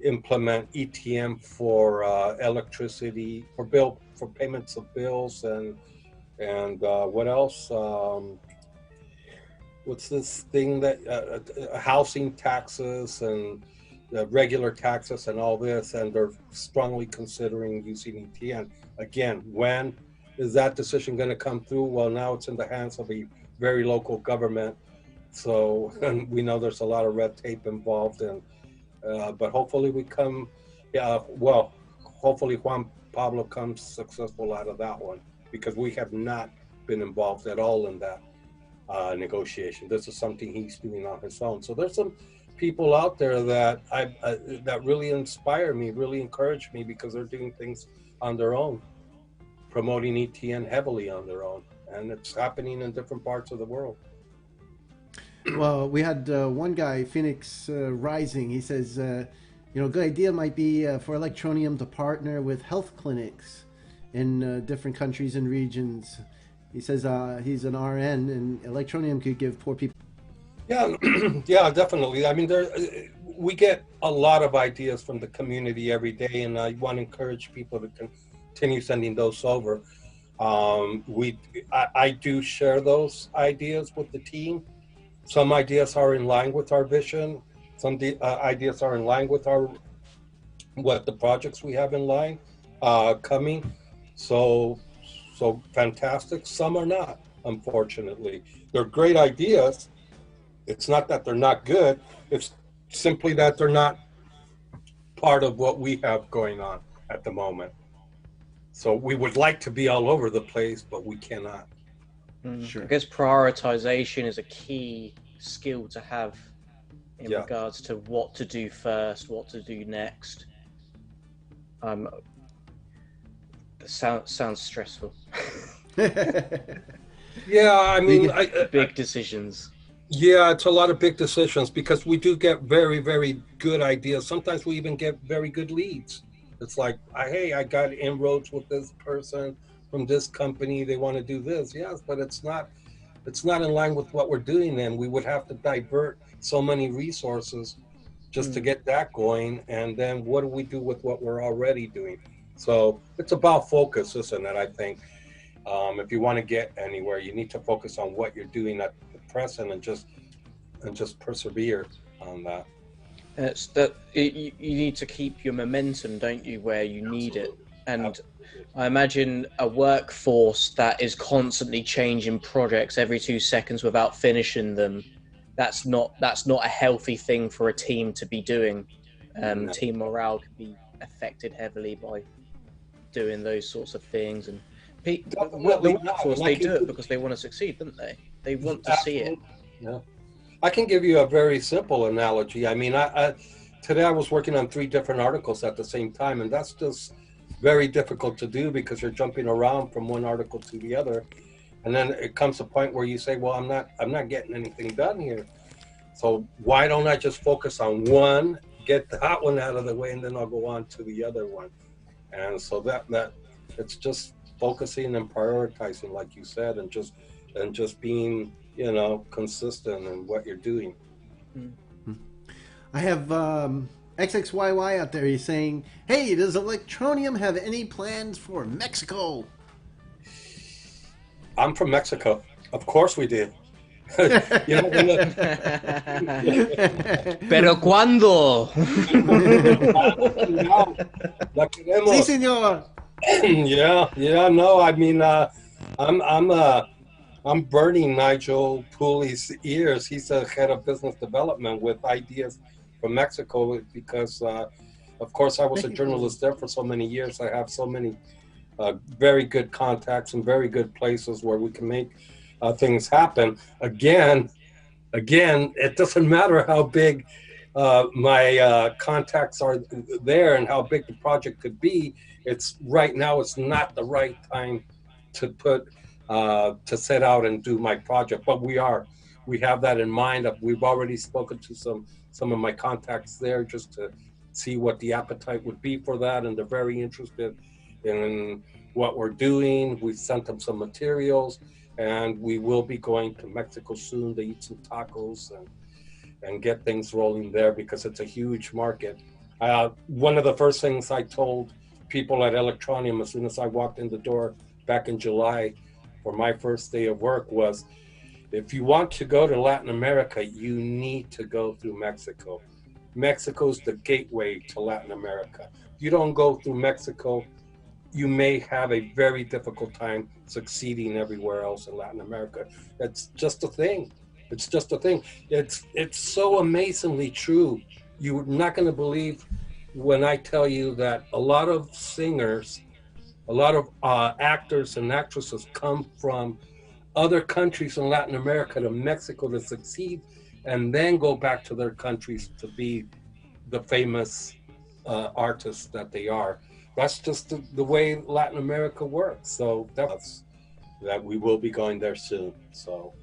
implement ETN for electricity, for payments of bills, and what else? What's this thing that housing taxes and regular taxes and all this, and they're strongly considering using ETN. Again, when is that decision going to come through? Well, now it's in the hands of a very local government, so and we know there's a lot of red tape involved, and but hopefully we come, well, hopefully Juan Pablo comes successful out of that one, because we have not been involved at all in that negotiation. This is something he's doing on his own. So there's some people out there that that really inspire me, really encourage me, because they're doing things on their own, promoting ETN heavily on their own, and it's happening in different parts of the world. Well, we had one guy, Phoenix Rising. He says, you know, a good idea might be for Electroneum to partner with health clinics in different countries and regions. He says he's an RN, and Electroneum could give poor people. Yeah, yeah, definitely. I mean, we get a lot of ideas from the community every day, and I want to encourage people to continue sending those over. I do share those ideas with the team. Some ideas are in line with our vision. Some ideas are in line with what the projects we have in line coming. So fantastic. Some are not, unfortunately. They're great ideas. It's not that they're not good. It's simply that they're not part of what we have going on at the moment. So we would like to be all over the place, but we cannot. Sure. I guess prioritization is a key skill to have in regards to what to do first, what to do next. Sounds stressful. Yeah, I mean, big decisions. Yeah, it's a lot of big decisions, because we do get very, very good ideas. Sometimes we even get very good leads. It's like, hey, I got inroads with this person from this company. They want to do this. Yes, but it's not in line with what we're doing. And we would have to divert so many resources just to get that going. And then what do we do with what we're already doing? So it's about focus, isn't it? I think if you want to get anywhere, you need to focus on what you're doing at the present and just persevere on that. It's that you need to keep your momentum, don't you, where you need it. And I imagine a workforce that is constantly changing projects every 2 seconds without finishing them. That's not a healthy thing for a team to be doing. Team morale can be affected heavily by doing those sorts of things. And the workforce, they do it because they want to succeed, don't they? They want to see it. Yeah. I can give you a very simple analogy. I mean, today I was working on 3 different articles at the same time, and that's just very difficult to do because you're jumping around from one article to the other, and then it comes a point where you say, "Well, I'm not getting anything done here. So why don't I just focus on one, get that one out of the way, and then I'll go on to the other one?" And so that it's just focusing and prioritizing, like you said, and just being, you know, consistent in what you're doing. I have XXYY out there. He's saying, "Hey, does Electroneum have any plans for Mexico?" I'm from Mexico. Of course we do. You know, Pero cuando? Sí, señor. Yeah, no, I mean, I'm burning Nigel Pooley's ears. He's the head of business development with ideas from Mexico because, of course, I was a journalist there for so many years. I have so many very good contacts and very good places where we can make things happen. Again, it doesn't matter how big my contacts are there and how big the project could be. It's right now, it's not the right time to put to set out and do my project, but we have that in mind. We've already spoken to some of my contacts there just to see what the appetite would be for that, and they're very interested in what we're doing. We've sent them some materials, and we will be going to Mexico soon to eat some tacos and get things rolling there because it's a huge market. One of the first things I told people at Electroneum as soon as I walked in the door back in July for my first day of work was, if you want to go to Latin America, you need to go through Mexico. Mexico's the gateway to Latin America. If you don't go through Mexico, you may have a very difficult time succeeding everywhere else in Latin America. It's just a thing. It's just a thing. It's so amazingly true. You're not going to believe when I tell you that a lot of singers, a lot of actors and actresses come from other countries in Latin America to Mexico to succeed, and then go back to their countries to be the famous artists that they are. That's just the way Latin America works. So that's that we will be going there soon. So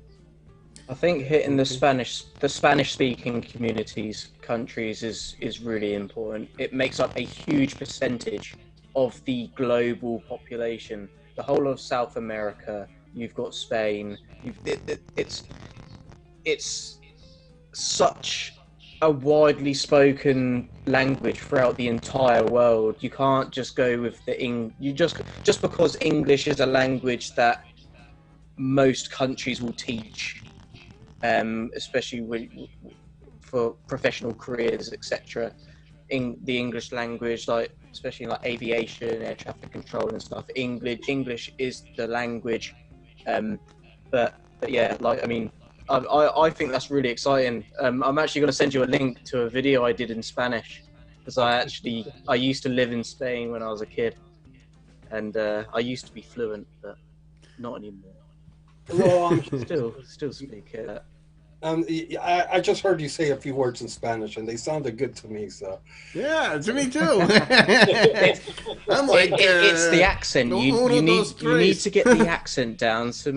I think hitting the Spanish-speaking countries is really important. It makes up a huge percentage of the global population. The whole of South America, you've got Spain. It's such a widely spoken language throughout the entire world. You can't just go with just because English is a language that most countries will teach, especially for professional careers, etc. In the English language, like especially like aviation, air traffic control and stuff, English is the language. But yeah, like I mean, I think that's really exciting. I'm actually going to send you a link to a video I did in Spanish, because I used to live in Spain when I was a kid, and I used to be fluent, but not anymore. well, I'm Still speak it. I just heard you say a few words in Spanish, and they sounded good to me. So Yeah, to me too. I'm like, it's the accent. You need to get the accent down so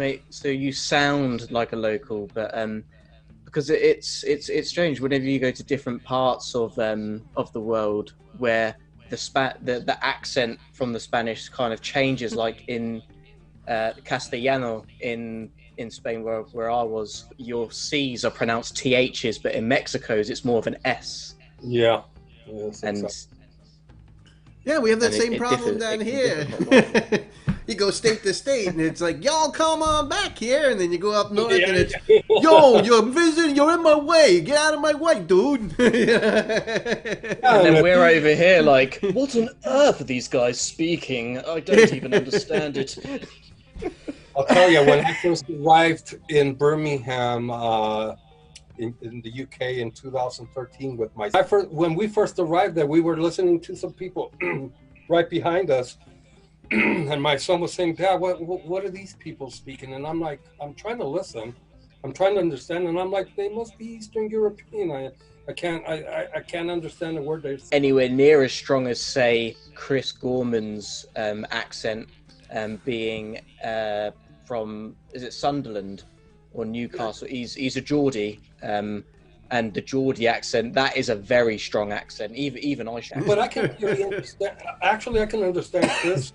you sound like a local. But because it's strange whenever you go to different parts of the world where the accent from the Spanish kind of changes, like in Castellano in Spain where I was, your C's are pronounced TH's, but in Mexico's it's more of an S. Yeah. Yes, and exactly. yeah, we have that same problem down here. You go state to state, and it's like, y'all come on back here, and then you go up north, and it's, yo, you're visiting, you're in my way, get out of my way, dude. And then we're over here like, what on earth are these guys speaking? I don't even understand it. I'll tell you, when I first arrived in Birmingham, in the UK in 2013 with when we first arrived there, we were listening to some people right behind us, and my son was saying, Dad, what are these people speaking? And I'm like, I'm trying to listen, I'm trying to understand, and I'm like, they must be Eastern European. I can't understand the word they're saying. Anywhere near as strong as, say, Chris Gorman's accent, being from, is it Sunderland or Newcastle? He's a Geordie, and the Geordie accent, that is a very strong accent. Even I should. But I can really understand. Actually, I can understand Chris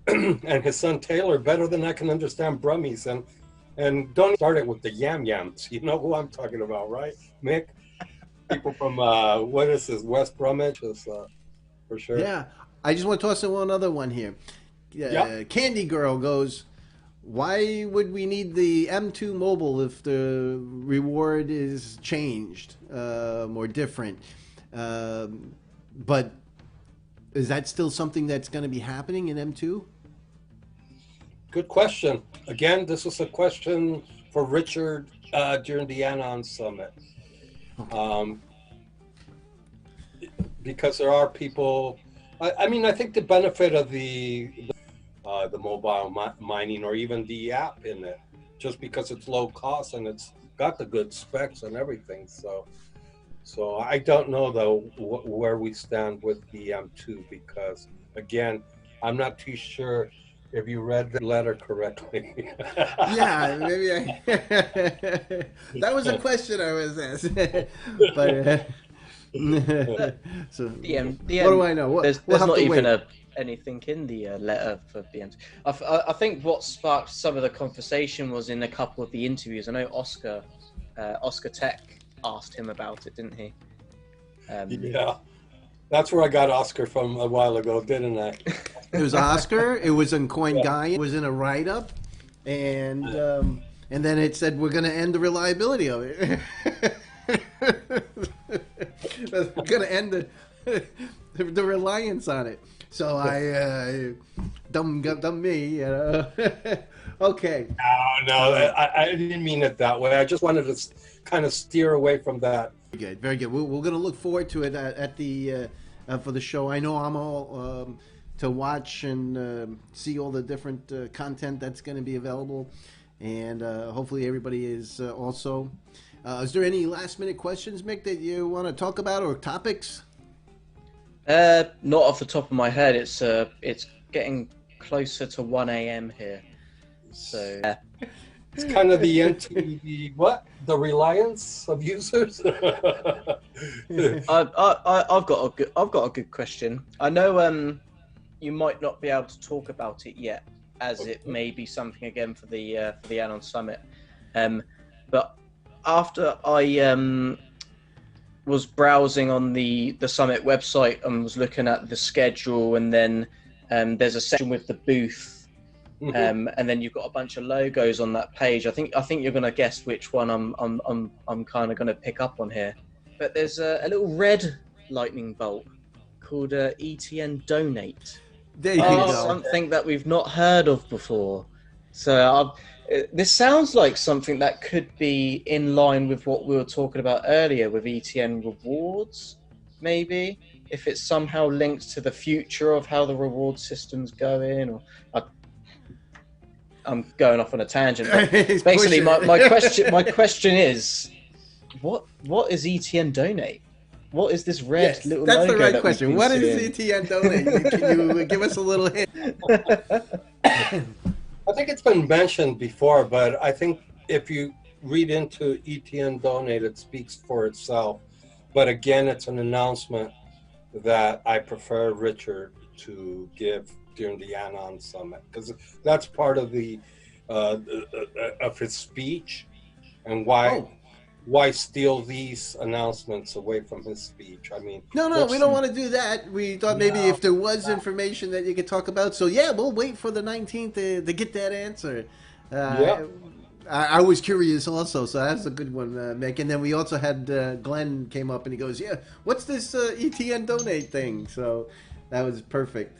and his son Taylor better than I can understand Brummies. And don't start it with the yam yams. You know who I'm talking about, right, Mick? People from what is this, West Bromwich, is for sure. Yeah, I just want to toss in one other one here. Candy Girl goes, why would we need the M2 Mobil if the reward is changed or different? But is that still something that's going to be happening in M2? Good question. Again, this is a question for Richard during the ANON summit. because there are people. I mean, I think the benefit of the mobile mining, or even the app in it, just because it's low cost and it's got the good specs and everything. So I don't know though where we stand with the M2, because again, I'm not too sure if you read the letter correctly. Yeah, maybe I. That was a question I was asked, but. So The what do I know? There's we'll have not to even wait. anything in the letter for BMs. I think what sparked some of the conversation was in a couple of the interviews. I know Oscar Tech asked him about it, didn't he? Yeah, that's where I got Oscar from a while ago, didn't I? It was Oscar. It was in Coin Guy. It was in a write-up, and then it said we're going to end the reliability of it. We're going to end the reliance on it. So I dumb me, you know. Okay. No, I didn't mean it that way. I just wanted to kind of steer away from that. Good, very good. We're going to look forward to it at the for the show. I know I'm all to watch and see all the different content that's going to be available, and hopefully everybody is also. Is there any last-minute questions, Mick, that you want to talk about, or topics? Not off the top of my head. It's getting closer to 1 a.m. here, so. It's kind of the end to the reliance of users. I've got a good question. I know you might not be able to talk about it yet, as it may be something again for the ANON summit. But after I was browsing on the summit website and was looking at the schedule, and then there's a section with the booth. And then you've got a bunch of logos on that page. I think you're gonna guess which one I'm kind of gonna pick up on here. But there's a little red lightning bolt called ETN Donate. There you go. Something that we've not heard of before. So this sounds like something that could be in line with what we were talking about earlier with ETN rewards, maybe. If it's somehow linked to the future of how the reward system's going, or I'm going off on a tangent. But basically, my question is, what is ETN Donate? What is this red little that's logo? the right that question. What is ETN Donate? Can you give us a little hint? I think it's been mentioned before, but I think if you read into ETN Donate, it speaks for itself. But again, it's an announcement that I prefer Richard to give during the ANON summit, because that's part of the of his speech, and why steal these announcements away from his speech? I mean, No, we don't want to do that. We thought maybe if there was information that you could talk about. So yeah, we'll wait for the 19th to get that answer. I was curious also, so that's a good one, Mick. And then we also had Glenn came up and he goes, "Yeah, what's this ETN Donate thing?" So that was perfect.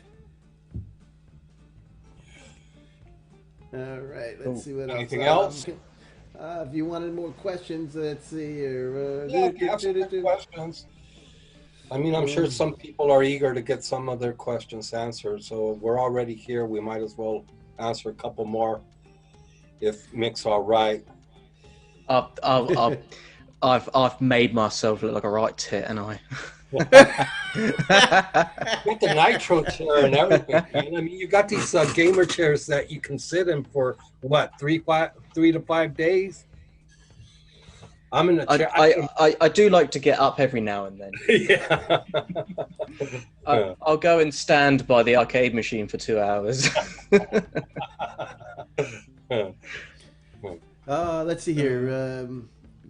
All right, let's see what else. Anything else? If you wanted more questions, let's see here. If you have some more questions. I mean, I'm sure some people are eager to get some of their questions answered. So we're already here. We might as well answer a couple more, if Mick's all right. I've made myself look like a right tit, and I. With the nitro chair and everything, man. I mean, you got these gamer chairs that you can sit in for what, 3 to 5 days. I'm in a chair. I do like to get up every now and then. Yeah. I'll go and stand by the arcade machine for 2 hours. Let's see here.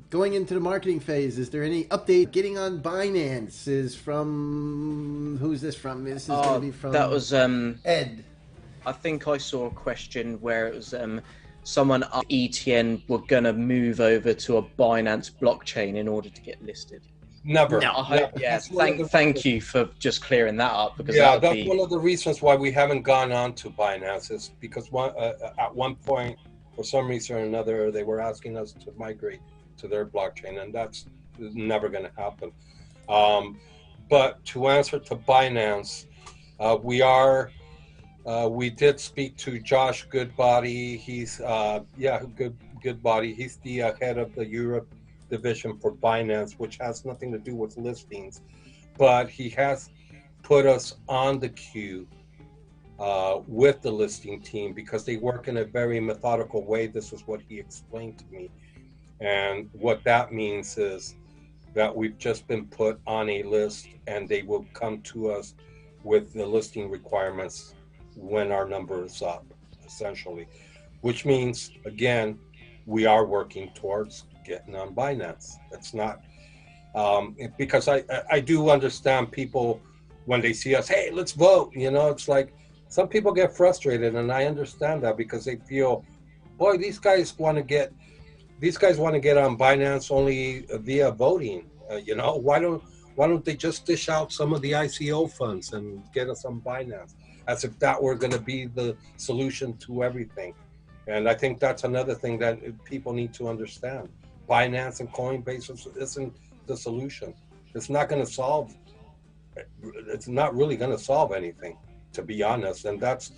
Going into the marketing phase, is there any update? Getting on Binance is from... Who's this from? This is going to be from... That was... Ed. I think I saw a question where it was someone at ETN were going to move over to a Binance blockchain in order to get listed. Never. No, yeah, thank you for just clearing that up. Because that's one of the reasons why we haven't gone on to Binance, is because at one point, for some reason or another, they were asking us to migrate to their blockchain, and that's never going to happen. But to answer to Binance, we did speak to Josh Goodbody. He's Goodbody. He's the head of the Europe division for Binance, which has nothing to do with listings, but he has put us on the queue with the listing team because they work in a very methodical way. This is what he explained to me. And what that means is that we've just been put on a list and they will come to us with the listing requirements when our number is up, essentially. Which means, again, we are working towards getting on Binance. It's not, because I do understand people when they see us, hey, let's vote. You know, it's like some people get frustrated, and I understand that because they feel, boy, these guys want to get on Binance only via voting. You know, why don't they just dish out some of the ICO funds and get us on Binance, as if that were going to be the solution to everything. And I think that's another thing that people need to understand. Binance and Coinbase isn't the solution. It's not really going to solve anything, to be honest. And that's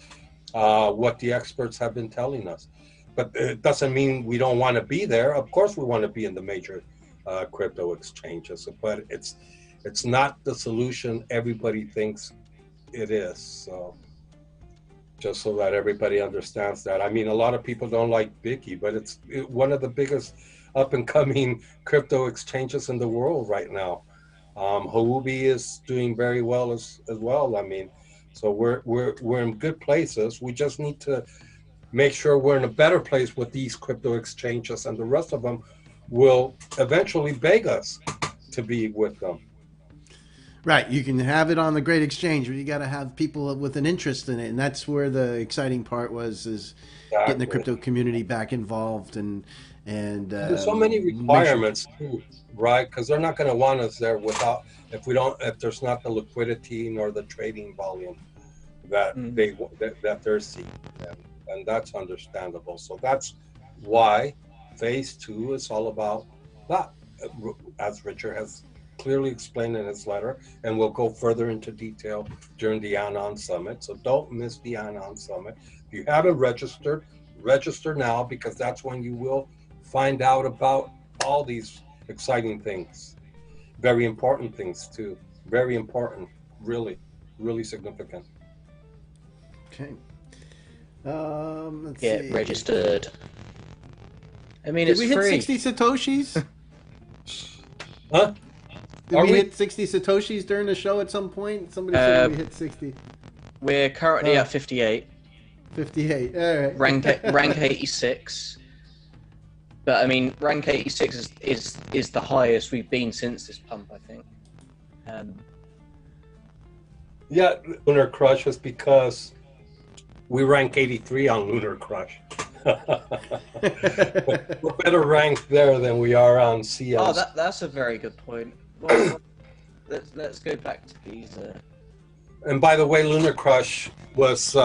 what the experts have been telling us. But it doesn't mean we don't want to be there. Of course we want to be in the major crypto exchanges, but it's not the solution everybody thinks it is. So just so that everybody understands that. I mean, a lot of people don't like Biggie, but it's one of the biggest up and coming crypto exchanges in the world right now. Huobi is doing very well as well. I mean, so we're in good places. We just need to make sure we're in a better place with these crypto exchanges, and the rest of them will eventually beg us to be with them. Right, you can have it on the great exchange, but you got to have people with an interest in it, and that's where the exciting part is Exactly. Getting the crypto community back involved and there's so many requirements too, right? Because they're not going to want us there if there's not the liquidity nor the trading volume that they're seeking, and that's understandable. So that's why phase 2 is all about that, as Richard has clearly explained in his letter, and we'll go further into detail during the ANON Summit. So don't miss the ANON Summit. If you haven't registered, register now, because that's when you will find out about all these exciting things. Very important things too. Very important. Really, really significant. Okay. Let's Get see. registered. I mean, Did it's we hit free. 60 Satoshis? Huh? Did we hit 60 Satoshis during the show at some point? Somebody said we hit 60. We're currently at 58. 58. All right. Rank 86. But I mean, rank 86 is the highest we've been since this pump, I think. Yeah, Lunar Crush is because we rank 83 on Lunar Crush. We're better ranked there than we are on CLs. Oh, that's a very good point. Well, let's go back to these. And by the way, Lunar Crush was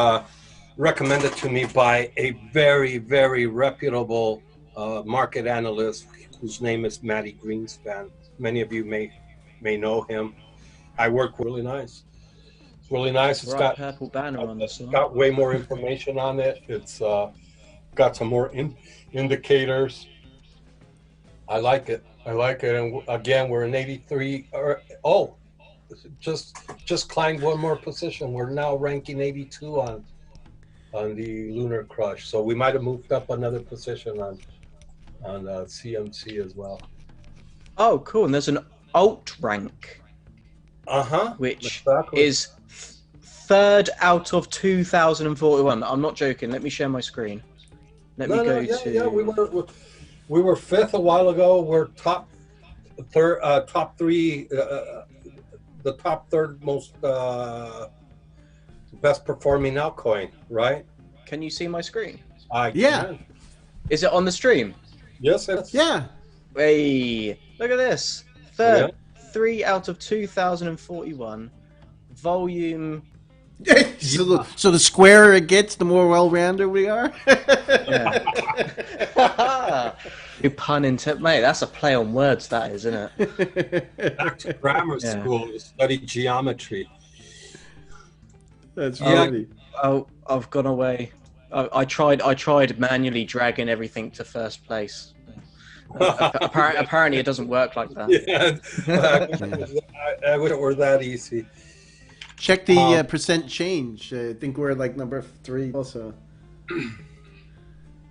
recommended to me by a very, very reputable market analyst whose name is Matty Greenspan. Many of you may know him. I work really nice. It's really nice. It's got purple banner on this one. Got way more information on it. It's got some more indicators. I like it. And again, we're in 83. Just climbed one more position. We're now ranking 82 on the Lunar Crush. So we might have moved up another position on CMC as well. Oh, cool. And there's an alt rank. Which exactly. is third out of 2041. I'm not joking. Let me share my screen. We were fifth a while ago. We're top three, the top third most best performing altcoin, right? Can you see my screen? Yeah. Is it on the stream? Yes, it's Yeah. Hey, look at this. Third, 3 out of 2041. Volume So the squarer it gets, the more well-rounded we are. Yeah. New pun intended, mate. That's a play on words, that is, isn't it? Back to grammar school to study geometry. That's funny. Oh, I've gone away. I tried manually dragging everything to first place. Apparently, it doesn't work like that. Yeah, I wish it were that easy. Check the percent change. I think we're like number 3 also.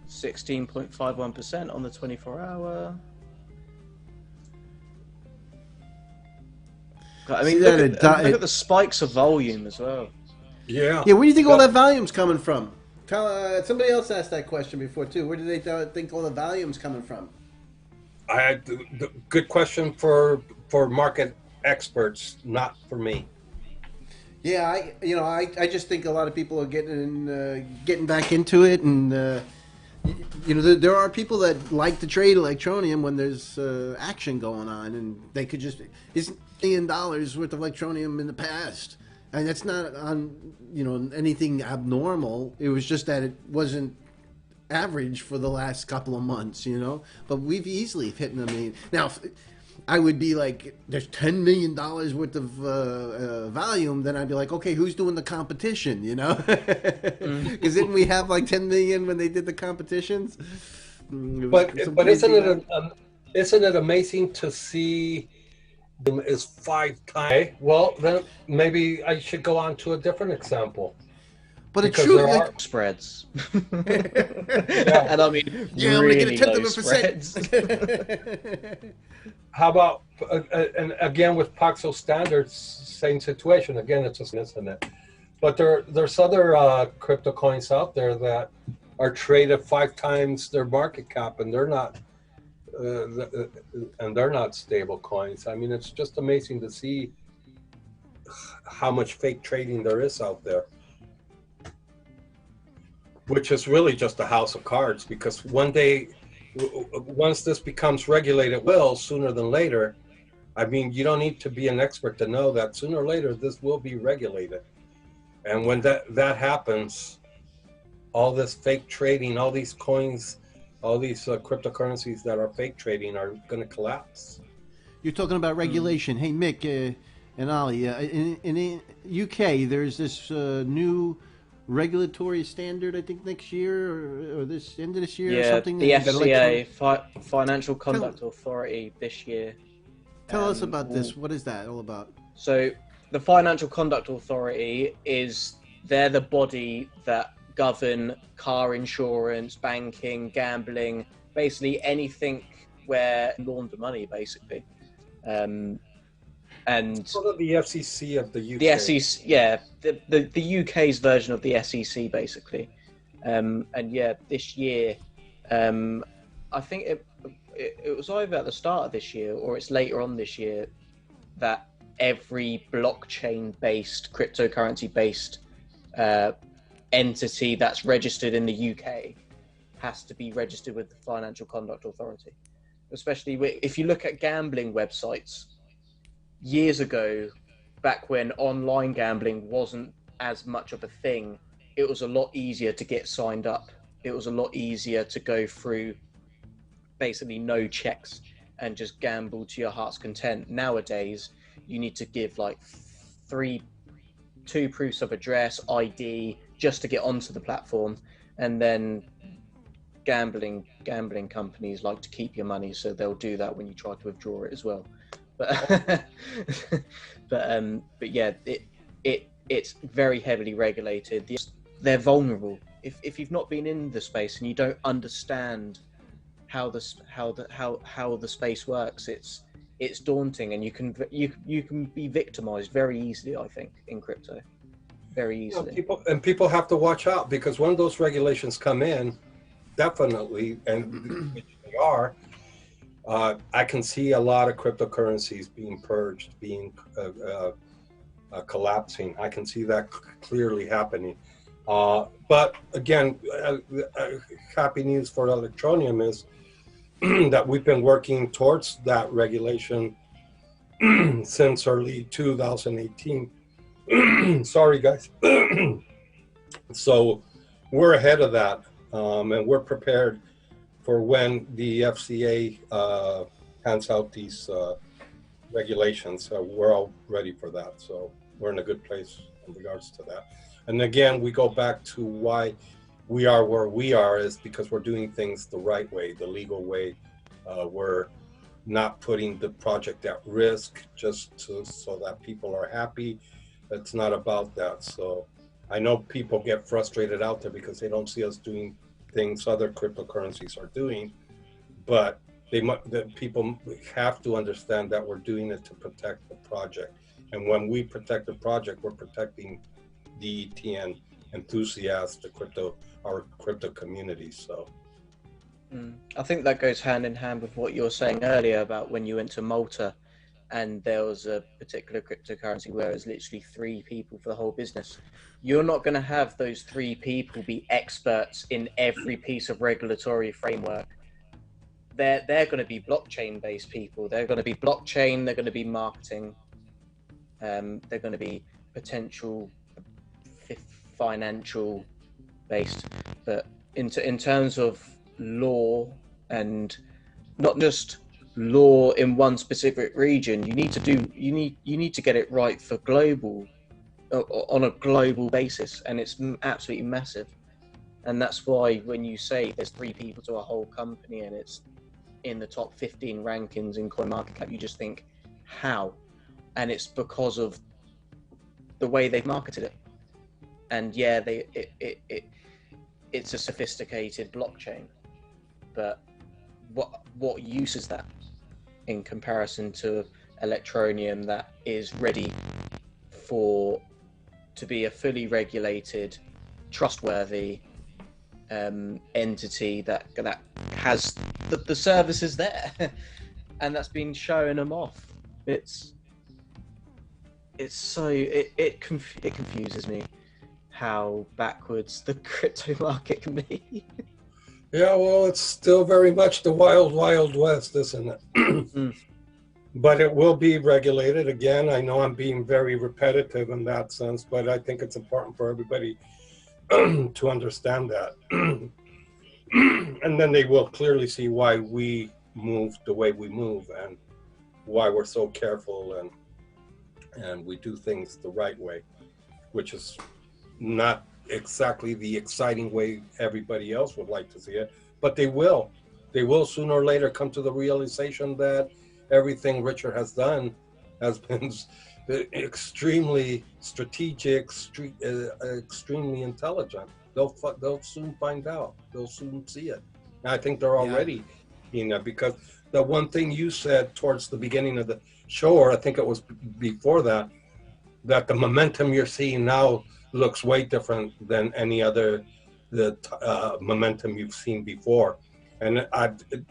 16.51% on the 24-hour. I mean, look at the spikes of volume as well. Yeah. Yeah, where do you think all that volume's coming from? Somebody else asked that question before too. Where do they think all the volume's coming from? Good question for market experts, not for me. Yeah, I just think a lot of people are getting back into it, and there are people that like to trade Electroneum when there's action going on, and they could just $1 million worth of Electroneum in the past, and that's not on anything abnormal. It was just that it wasn't average for the last couple of months, but we've easily hit $1 million. Now, I would be like, there's $10 million worth of volume, then I'd be like, okay, who's doing the competition, Because didn't we have like 10 million when they did the competitions? But isn't it amazing to see them as 5 times? Well, then maybe I should go on to a different example. But it's true. There are spreads. Yeah. And I mean, Yeah, really I'm gonna low get a spreads. 10%. How about, and again with Paxo standards, same situation. Again, it's just isn't it? But there's other crypto coins out there that are traded 5 times their market cap, and they're not stable coins. I mean, it's just amazing to see how much fake trading there is out there, which is really just a house of cards, because one day, once this becomes regulated, sooner than later, I mean, you don't need to be an expert to know that sooner or later this will be regulated. And when that happens, all this fake trading, all these coins, all these cryptocurrencies that are fake trading are going to collapse. You're talking about regulation. Hey, Mick and Ollie, in the UK, there's this new regulatory standard, I think next year or this end of this year, or something. The FCA, Financial Conduct Authority, this year. Tell us about this. What is that all about? So the Financial Conduct Authority they're the body that govern car insurance, banking, gambling, basically anything where launder money, basically. And sort of the FCC of the UK. The SEC, yeah, the UK's version of the SEC, basically. And yeah, this year, I think it was either at the start of this year or it's later on this year that every blockchain-based, cryptocurrency-based entity that's registered in the UK has to be registered with the Financial Conduct Authority. Especially if you look at gambling websites, years ago, back when online gambling wasn't as much of a thing, it was a lot easier to get signed up. It was a lot easier to go through basically no checks and just gamble to your heart's content. Nowadays, you need to give like 2 proofs of address, ID, just to get onto the platform. And then gambling companies like to keep your money, so they'll do that when you try to withdraw it as well. But yeah, it's very heavily regulated. They're vulnerable. If you've not been in the space and you don't understand how the space works, it's daunting, and you can be victimized very easily, I think, in crypto, very easily. People have to watch out, because when those regulations come in, definitely, and they are. I can see a lot of cryptocurrencies being purged, being collapsing. I can see that clearly happening. But again, happy news for Electroneum is that we've been working towards that regulation since early 2018. Sorry, guys. So we're ahead of that, and we're prepared for when the FCA hands out these regulations. So we're all ready for that. So we're in a good place in regards to that. And again, we go back to why we are where we are is because we're doing things the right way, the legal way. We're not putting the project at risk so that people are happy. It's not about that. So I know people get frustrated out there because they don't see us doing things other cryptocurrencies are doing, but the people have to understand that we're doing it to protect the project. And when we protect the project, we're protecting the ETN enthusiasts, our crypto community. So I think that goes hand in hand with what you were saying earlier about when you went to Malta and there was a particular cryptocurrency where it was literally 3 people for the whole business. You're not going to have those 3 people be experts in every piece of regulatory framework. They're going to be blockchain based people. They're going to be blockchain. They're going to be marketing. They're going to be potential financial based. But in terms of law, and not just law in one specific region, you need to get it right for global, on a global basis, and it's absolutely massive. And that's why when you say there's 3 people to a whole company and it's in the top 15 rankings in CoinMarketCap, you just think, how? And it's because of the way they've marketed it. And yeah, it's a sophisticated blockchain, but what use is that in comparison to Electroneum that is ready to be a fully regulated, trustworthy entity that has the services there, and that's been showing them off. It confuses me how backwards the crypto market can be. yeah, well, it's still very much the wild, wild west, isn't it? But it will be regulated. Again, I know I'm being very repetitive in that sense, but I think it's important for everybody to understand that. And then they will clearly see why we move the way we move and why we're so careful and we do things the right way, which is not exactly the exciting way everybody else would like to see it, but they will sooner or later come to the realization that everything Richard has done has been extremely strategic, extremely intelligent. They'll soon find out. They'll soon see it. And I think they're already, because the one thing you said towards the beginning of the show, or I think it was before that the momentum you're seeing now looks way different than any other momentum you've seen before. And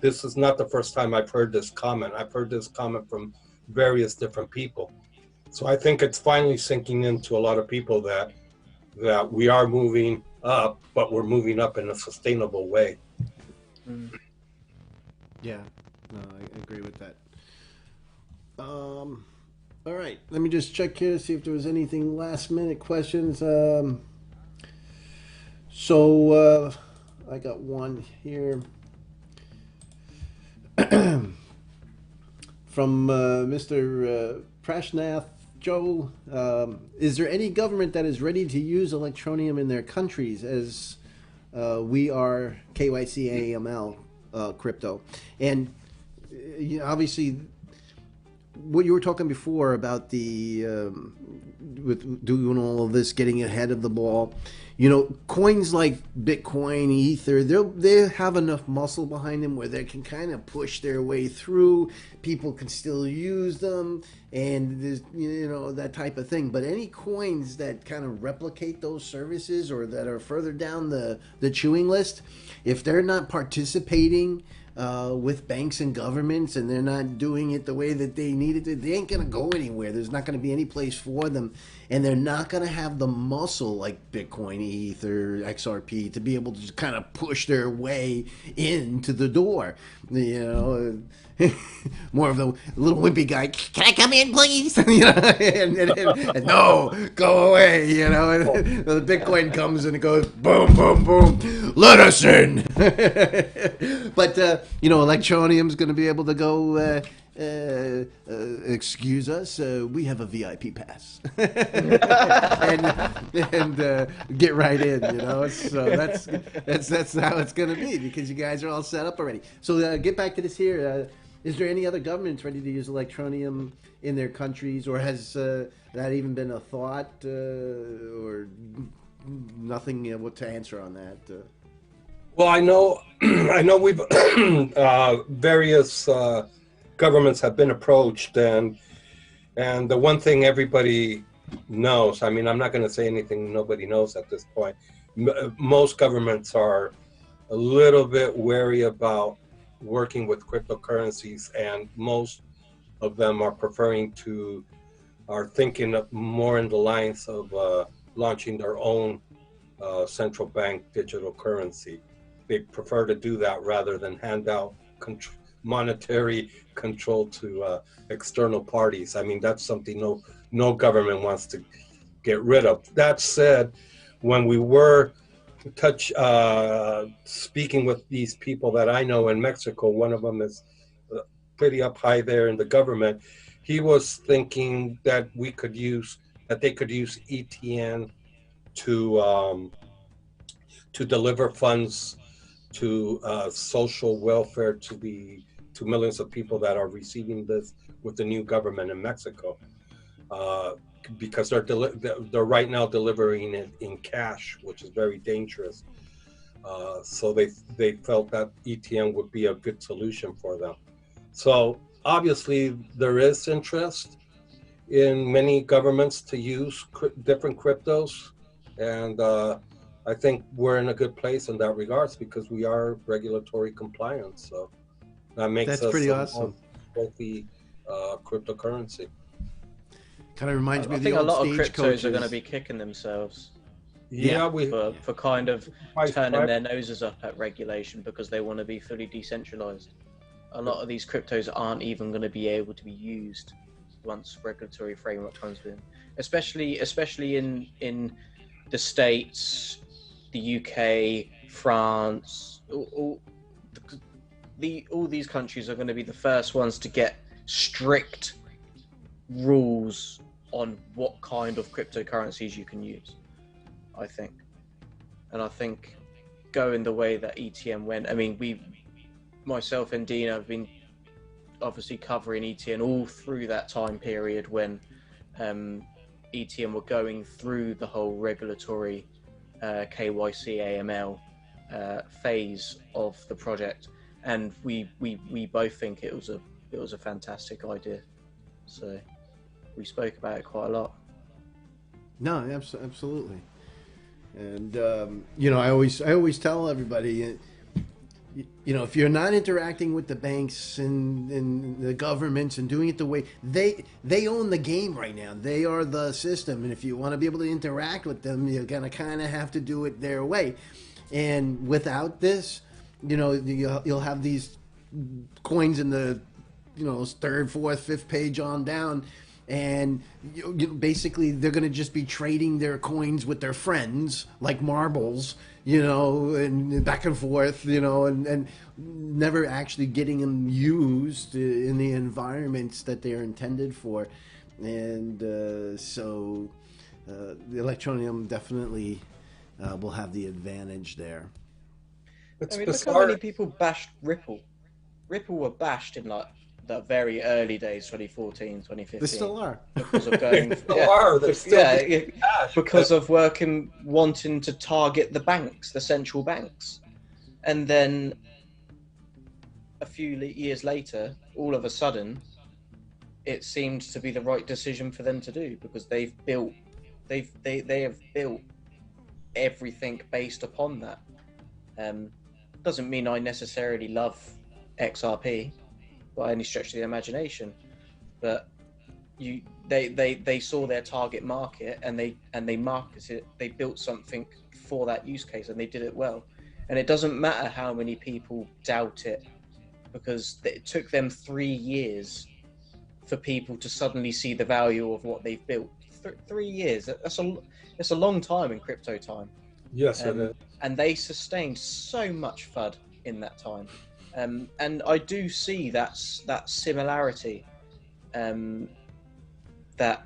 this is not the first time I've heard this comment. I've heard this comment from various different people. So I think it's finally sinking into a lot of people that we are moving up, but we're moving up in a sustainable way. Yeah, no, I agree with that. All right, let me just check here to see if there was anything last minute questions. So I got one here from Mr. Prashnath Joe. Is there any government that is ready to use Electroneum in their countries as we are KYC AML crypto? And obviously, what you were talking before about the with doing all of this, getting ahead of the ball, coins like Bitcoin, Ether, they have enough muscle behind them where they can kind of push their way through. People can still use them, and there's that type of thing. But any coins that kind of replicate those services or that are further down the chewing list, if they're not participating with banks and governments, and they're not doing it the way that they needed to, they ain't going to go anywhere. There's not going to be any place for them, and they're not going to have the muscle like Bitcoin, ETH, or XRP to be able to just kind of push their way into the door. You know, more of the little wimpy guy. Can I come in, please? You know, and no, go away. You know, and the Bitcoin comes and it goes boom, boom, boom. Let us in. But you know, Electroneum's going to be able to go. Excuse us, we have a VIP pass, and get right in. You know, so that's how it's going to be, because you guys are all set up already. So get back to this here. Is there any other governments ready to use Electroneum in their countries, or has that even been a thought, or nothing? What to answer on that? Well, I know we've various governments have been approached, and the one thing everybody knows, I mean, I'm not going to say anything nobody knows at this point. Most governments are a little bit wary about working with cryptocurrencies, and most of them are thinking of more in the lines of launching their own central bank digital currency. They prefer to do that rather than hand out monetary control to external parties. I mean, that's something no government wants to get rid of. That said, when we were speaking with these people that I know in Mexico, one of them is pretty up high there in the government. He was thinking that they could use ETN to deliver funds to social welfare to millions of people that are receiving this with the new government in Mexico, because they're right now delivering it in cash, which is very dangerous. So they felt that ETN would be a good solution for them. So obviously there is interest in many governments to use different cryptos, and I think we're in a good place in that regards because we are regulatory compliant. So that makes us pretty awesome. Healthy cryptocurrency. Kind of reminds me I of the think a old lot of stage cryptos coaches. are going to be kicking themselves Yeah, for kind of Price- turning their noses up at regulation because they want to be fully decentralized. A lot of these cryptos aren't even going to be able to be used once regulatory framework comes in, especially in the States, the UK, France. All these countries are going to be the first ones to get strict rules on what kind of cryptocurrencies you can use, I think. And I think going the way that ETN went, I mean, myself and Dino have been obviously covering ETN all through that time period when ETN were going through the whole regulatory KYC AML phase of the project, and we both think it was a fantastic idea. So we spoke about it quite a lot. No, absolutely. And you know, I always tell everybody, you know, if you're not interacting with the banks and the governments and doing it the way they own the game right now, they are the system, and if you want to be able to interact with them, you're gonna kind of have to do it their way. And without this, you know, you'll have these coins in the, you know, third, fourth, fifth page on down, and basically they're going to just be trading their coins with their friends like marbles, you know, and back and forth, you know, and never actually getting them used in the environments that they're intended for. And so the Electroneum definitely will have the advantage there. It's I mean, look bizarre. how many people bashed Ripple. Ripple were bashed in like the very early days, 2014, 2015. They still are. Because of going, They still are. They're still getting cash. because of wanting to target the banks, the central banks. And then a few years later, all of a sudden, it seemed to be the right decision for them to do, because they have built everything based upon that. Doesn't mean I necessarily love XRP by any stretch of the imagination, but they saw their target market and they marketed it. They built something for that use case and they did it well. And it doesn't matter how many people doubt it, because it took them 3 years for people to suddenly see the value of what they've built. 3 years, that's a long time in crypto time. Yes, it is. And they sustained so much FUD in that time. And I do see that similarity, that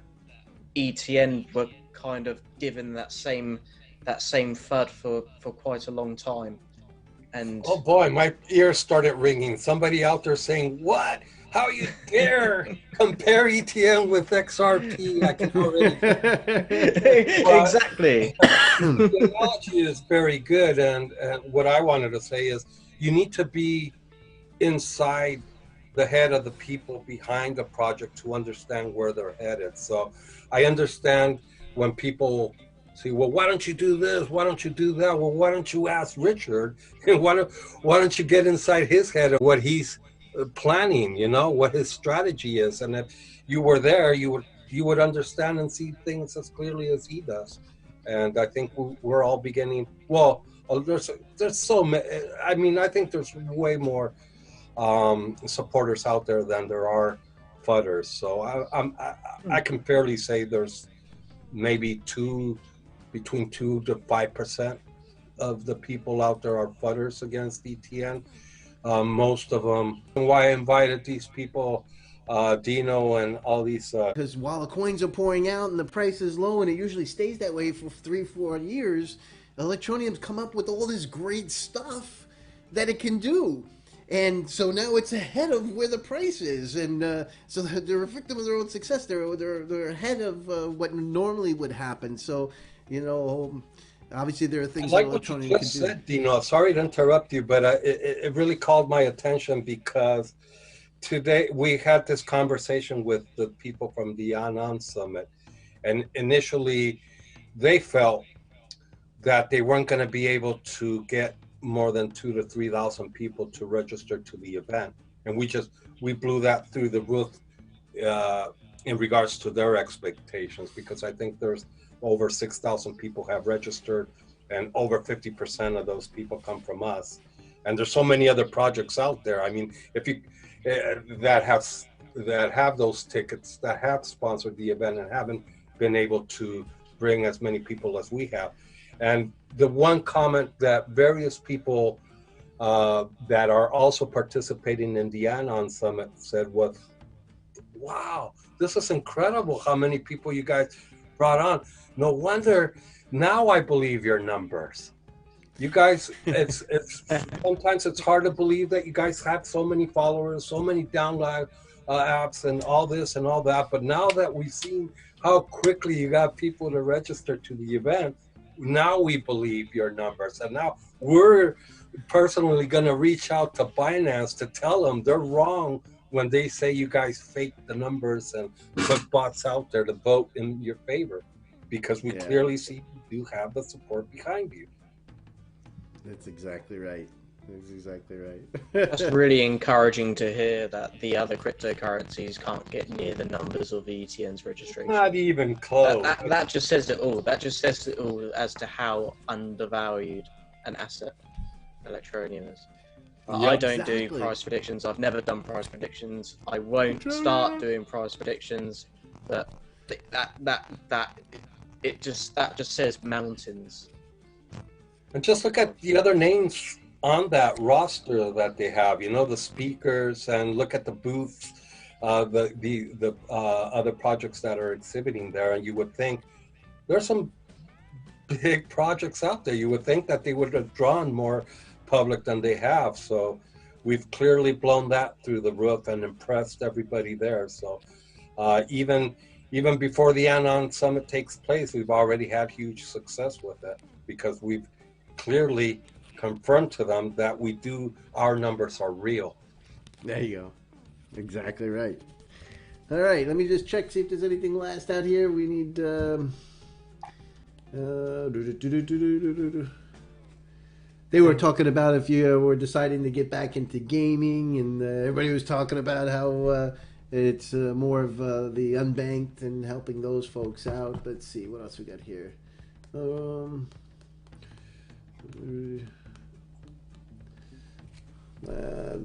ETN were kind of given that same FUD for quite a long time. And oh boy, my ears started ringing. Somebody out there saying, "What? How you dare compare ETN with XRP?" I can already. Exactly. The analogy is very good, and what I wanted to say is, you need to be inside the head of the people behind the project to understand where they're headed. So I understand when people say, well, why don't you do this? Why don't you do that? Well, why don't you ask Richard? And why don't you get inside his head of what he's planning, you know, what his strategy is? And if you were there, you would understand and see things as clearly as he does. And I think we're all beginning, well, there's so many, I mean, I think there's way more supporters out there than there are fudders. So I can fairly say there's maybe between 2 to 5% of the people out there are fudders against ETN. Most of them. Why I invited these people, Dino and all these. Because while the coins are pouring out and the price is low, and it usually stays that way for 3-4 years, Electroneum's come up with all this great stuff that it can do. And so now it's ahead of where the price is, and so they're a victim of their own success. They're ahead of what normally would happen. So, you know, obviously there are things like that what you Electroneum just can do. said, Dino. Sorry to interrupt you, but it really called my attention because today we had this conversation with the people from the ANON summit, and initially they felt that they weren't going to be able to get more than 2,000 to 3,000 people to register to the event, and we blew that through the roof in regards to their expectations, because I think there's over 6,000 people have registered, and over 50% of those people come from us. And there's so many other projects out there. I mean, if you that have those tickets, that have sponsored the event and haven't been able to bring as many people as we have. And the one comment that various people that are also participating in the ANON Summit said was, wow, this is incredible how many people you guys brought on. No wonder, now I believe your numbers. You guys, it's sometimes it's hard to believe that you guys have so many followers, so many download apps and all this and all that. But now that we've seen how quickly you got people to register to the event, now we believe your numbers. And now we're personally going to reach out to Binance to tell them they're wrong when they say you guys fake the numbers and put bots out there to vote in your favor, because we clearly see you do have the support behind you. That's exactly right. That's exactly right. That's really encouraging to hear that the other cryptocurrencies can't get near the numbers of ETN's registration. Not even close. That just says it all. That just says it all as to how undervalued an asset Electroneum is. I don't do price predictions. I've never done price predictions. I won't start doing price predictions. But that just says mountains. And just look at the other names on that roster that they have, you know, the speakers, and look at the booths, the other projects that are exhibiting there, and you would think there's some big projects out there. You would think that they would have drawn more public than they have. So we've clearly blown that through the roof and impressed everybody there. So even before the ANON Summit takes place, we've already had huge success with it, because we've clearly confirmed to them that our numbers are real. There you go. Exactly right. All right, let me just check, see if there's anything last out here. We need They were talking about if you were deciding to get back into gaming, and everybody was talking about how it's more of the unbanked and helping those folks out. Let's see, what else we got here?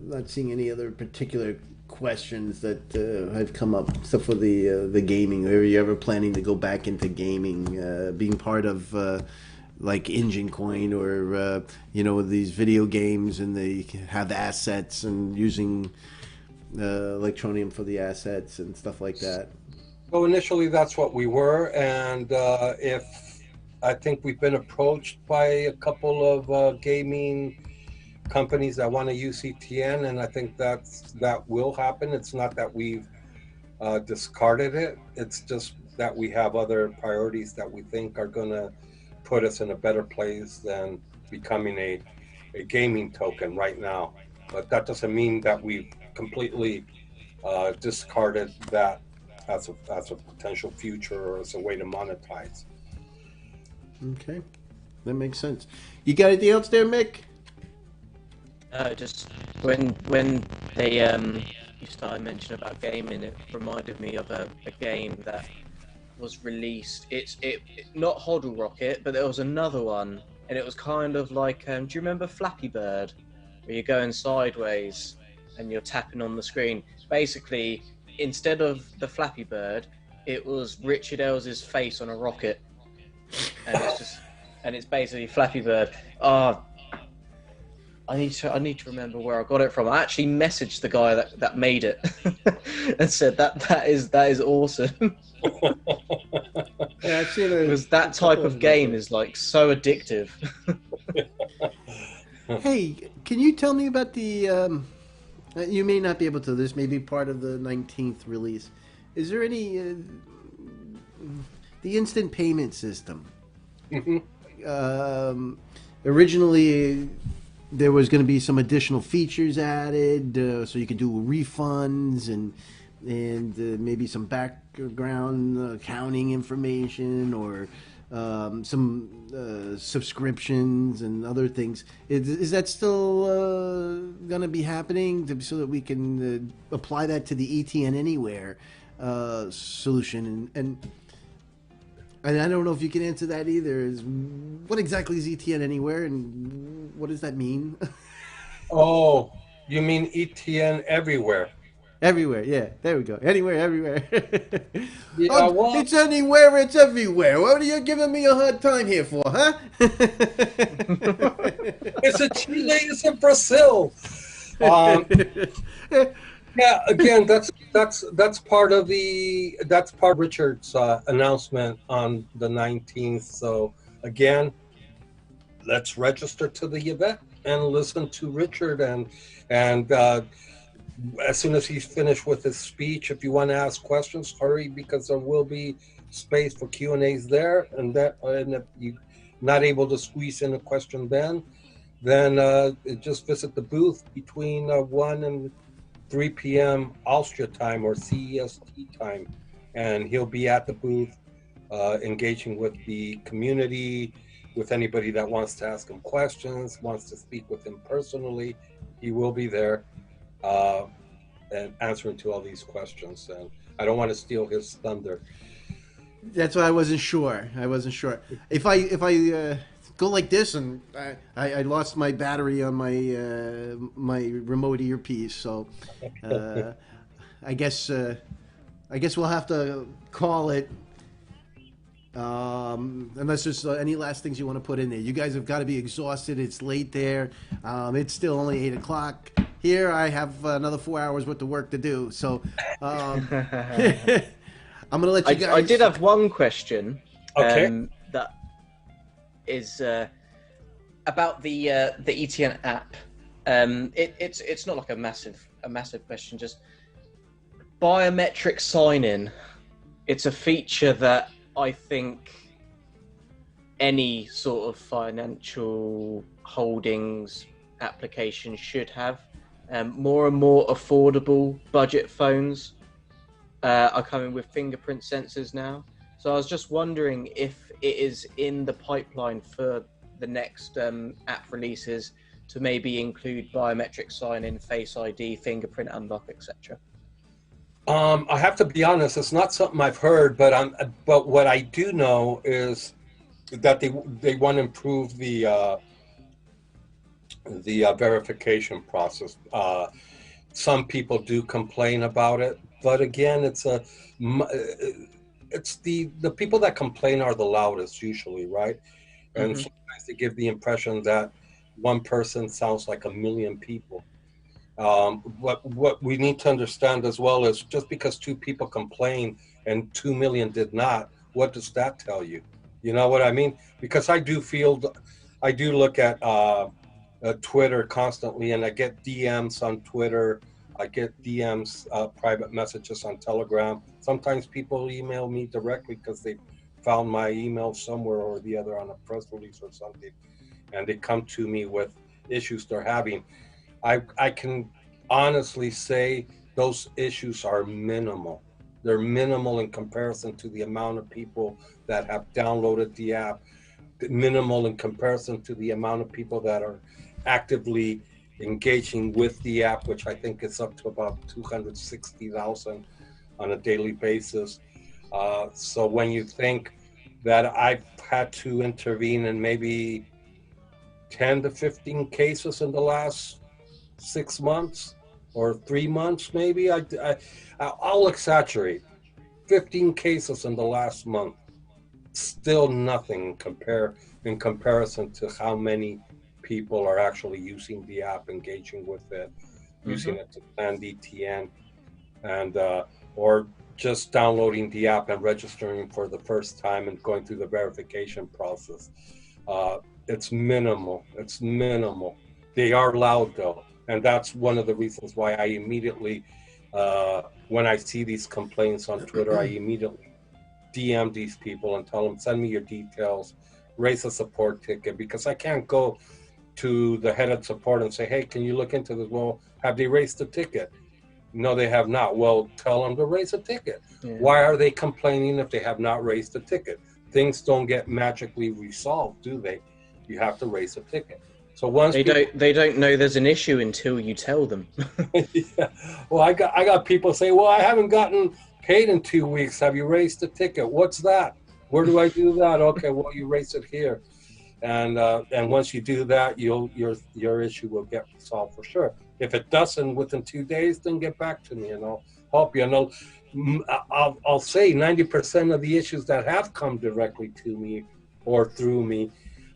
Not seeing any other particular questions that have come up, except for the gaming. Are you ever planning to go back into gaming, being part of like Engine Coin or these video games, and they have assets and using Electroneum for the assets and stuff like that? So initially, that's what we were, and if I think we've been approached by a couple of gaming companies that want to use ETN, and I think that will happen. It's not that we've discarded it. It's just that we have other priorities that we think are going to put us in a better place than becoming a gaming token right now. But that doesn't mean that we've completely discarded that as a potential future or as a way to monetize. Okay, that makes sense. You got anything else there, Mick? Just when they you started mentioning about gaming, it reminded me of a game that was released. It's not Hodl Rocket, but there was another one, and it was kind of like do you remember Flappy Bird, where you're going sideways and you're tapping on the screen? Basically, instead of the Flappy Bird, it was Richard Ells' face on a rocket, and it's basically Flappy Bird. I need to remember where I got it from. I actually messaged the guy that made it and said that is awesome. Yeah, I've seen it. Because that type of game is like so addictive. Hey, can you tell me about the? You may not be able to. This may be part of the 19th release. Is there any the instant payment system? Mm-hmm. Originally, there was going to be some additional features added, so you could do refunds and maybe some background accounting information, or some subscriptions and other things. Is that still going to be happening so that we can apply that to the ETN Anywhere solution? And I don't know if you can answer that either. What exactly is ETN Anywhere, and what does that mean? Oh, you mean ETN Everywhere? Everywhere, yeah. There we go. Anywhere, everywhere. Yeah, well, it's anywhere, it's everywhere. What are you giving me a hard time here for, huh? it's in Chile, it's in Brazil. Yeah, again, that's part of Richard's announcement on the 19th. So again, let's register to the event and listen to Richard, and as soon as he's finished with his speech, if you want to ask questions, hurry, because there will be space for Q&As there. And if you're not able to squeeze in a question then just visit the booth between 1 and 3 p.m. Austria time or CEST time, and he'll be at the booth engaging with the community, with anybody that wants to ask him questions, wants to speak with him personally. He will be there and answering to all these questions, and I don't want to steal his thunder. That's why I wasn't sure. If I go like this, and I lost my battery on my my remote earpiece, so I guess we'll have to call it. Unless there's any last things you want to put in there. You guys have got to be exhausted. It's late there. It's still only 8 o'clock. Here I have another 4 hours worth of work to do. So I'm going to let you guys... I did have one question. Okay. That is about the ETN app. It's not like a massive question. Just biometric sign-in. It's a feature that I think any sort of financial holdings application should have. More and more affordable budget phones are coming with fingerprint sensors now. So I was just wondering if it is in the pipeline for the next app releases to maybe include biometric sign-in, Face ID, fingerprint unlock, etc.? I have to be honest, it's not something I've heard, but what I do know is that they want to improve the verification process. Some people do complain about it, but again, it's the people that complain are the loudest usually, right? And sometimes they give the impression that one person sounds like a million people. What we need to understand as well is just because 2 people complain and 2 million did not, what does that tell you? You know what I mean? Because I do look at Twitter constantly, and I get DMs on Twitter. I get DMs, private messages on Telegram. Sometimes people email me directly because they found my email somewhere or the other on a press release or something, and they come to me with issues they're having. I can honestly say those issues are minimal. They're minimal in comparison to the amount of people that have downloaded the app, minimal in comparison to the amount of people that are actively engaging with the app, which I think is up to about 260,000 on a daily basis. So when you think that I've had to intervene in maybe 10 to 15 cases in the last 6 months or 3 months, maybe I'll exaggerate. 15 cases in the last month, still nothing in comparison to how many people are actually using the app, engaging with it, using it to plan ETN, and or just downloading the app and registering for the first time and going through the verification process. It's minimal. It's minimal. They are loud though, and that's one of the reasons why I immediately, when I see these complaints on Twitter, I immediately DM these people and tell them, send me your details, raise a support ticket, because I can't go to the head of support and say, hey, can you look into this? Well, have they raised the ticket? No, they have not. Well, tell them to raise a ticket. Yeah. Why are they complaining if they have not raised a ticket? Things don't get magically resolved, do they? You have to raise a ticket. So once they don't know there's an issue until you tell them. Yeah. Well, I got people say, well, I haven't gotten paid in 2 weeks. Have you raised the ticket? What's that? Where do I do that? Okay, well, you raise it here. And once you do that, your issue will get resolved for sure. If it doesn't within 2 days, then get back to me and I'll help you. And I'll say 90% of the issues that have come directly to me or through me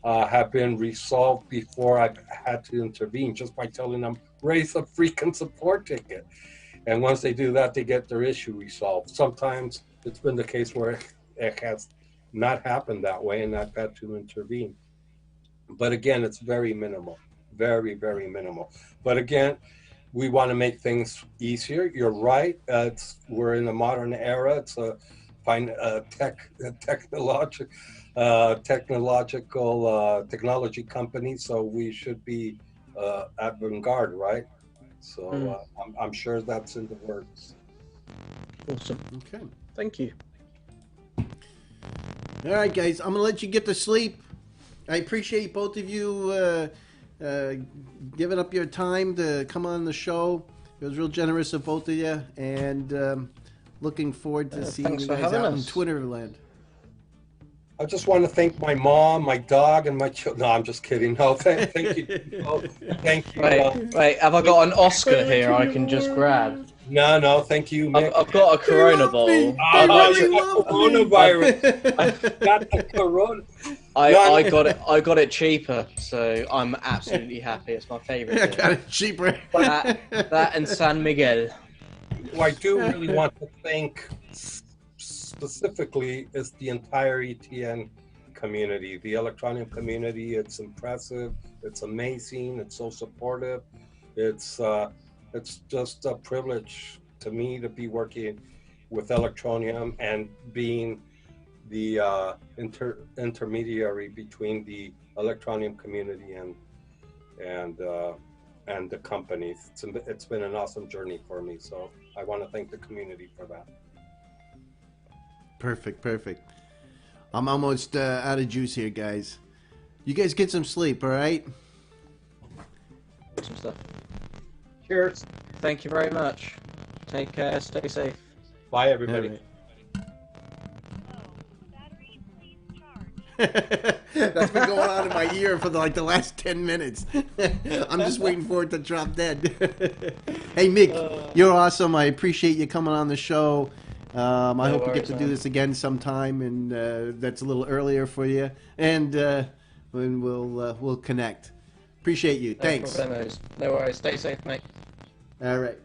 have been resolved before I've had to intervene, just by telling them, raise a freaking support ticket. And once they do that, they get their issue resolved. Sometimes it's been the case where it has not happened that way and I've had to intervene. But again, it's very minimal, very, very minimal. But again, we want to make things easier. You're right. We're in a modern era. It's a technology company, so we should be avant-garde, right? So I'm sure that's in the works. Awesome. Okay. Thank you. All right, guys. I'm gonna let you get to sleep. I appreciate both of you giving up your time to come on the show. It was real generous of both of you, and looking forward to seeing you guys out in Twitterland. I just want to thank my mom, my dog, and my children. No, I'm just kidding. No, thank you. Oh, thank you. Wait, have I got an Oscar here I can just grab? No, thank you, Mick. I've got a Corona bowl. You got coronavirus. Got the corona. I got it cheaper, so I'm absolutely happy. It's my favorite. I got it cheaper. That and San Miguel. Well, I do really want to thank specifically is the entire ETN community, the Electroneum community. It's impressive. It's amazing. It's so supportive. It's just a privilege to me to be working with Electroneum and being the intermediary between the Electroneum community and the companies. It's been an awesome journey for me, so I want to thank the community for that. Perfect. I'm almost out of juice here, guys. You guys get some sleep, all right? Some stuff. Cheers. Thank you very much. Take care. Stay safe. Bye, everybody. All right. That's been going on in my ear for like the last 10 minutes. I'm just waiting for it to drop dead. Hey, Mick, you're awesome. I appreciate you coming on the show. I hope we get to do this again sometime, and that's a little earlier for you. And we'll connect. Appreciate you. Thanks. No worries. Stay safe, mate. All right.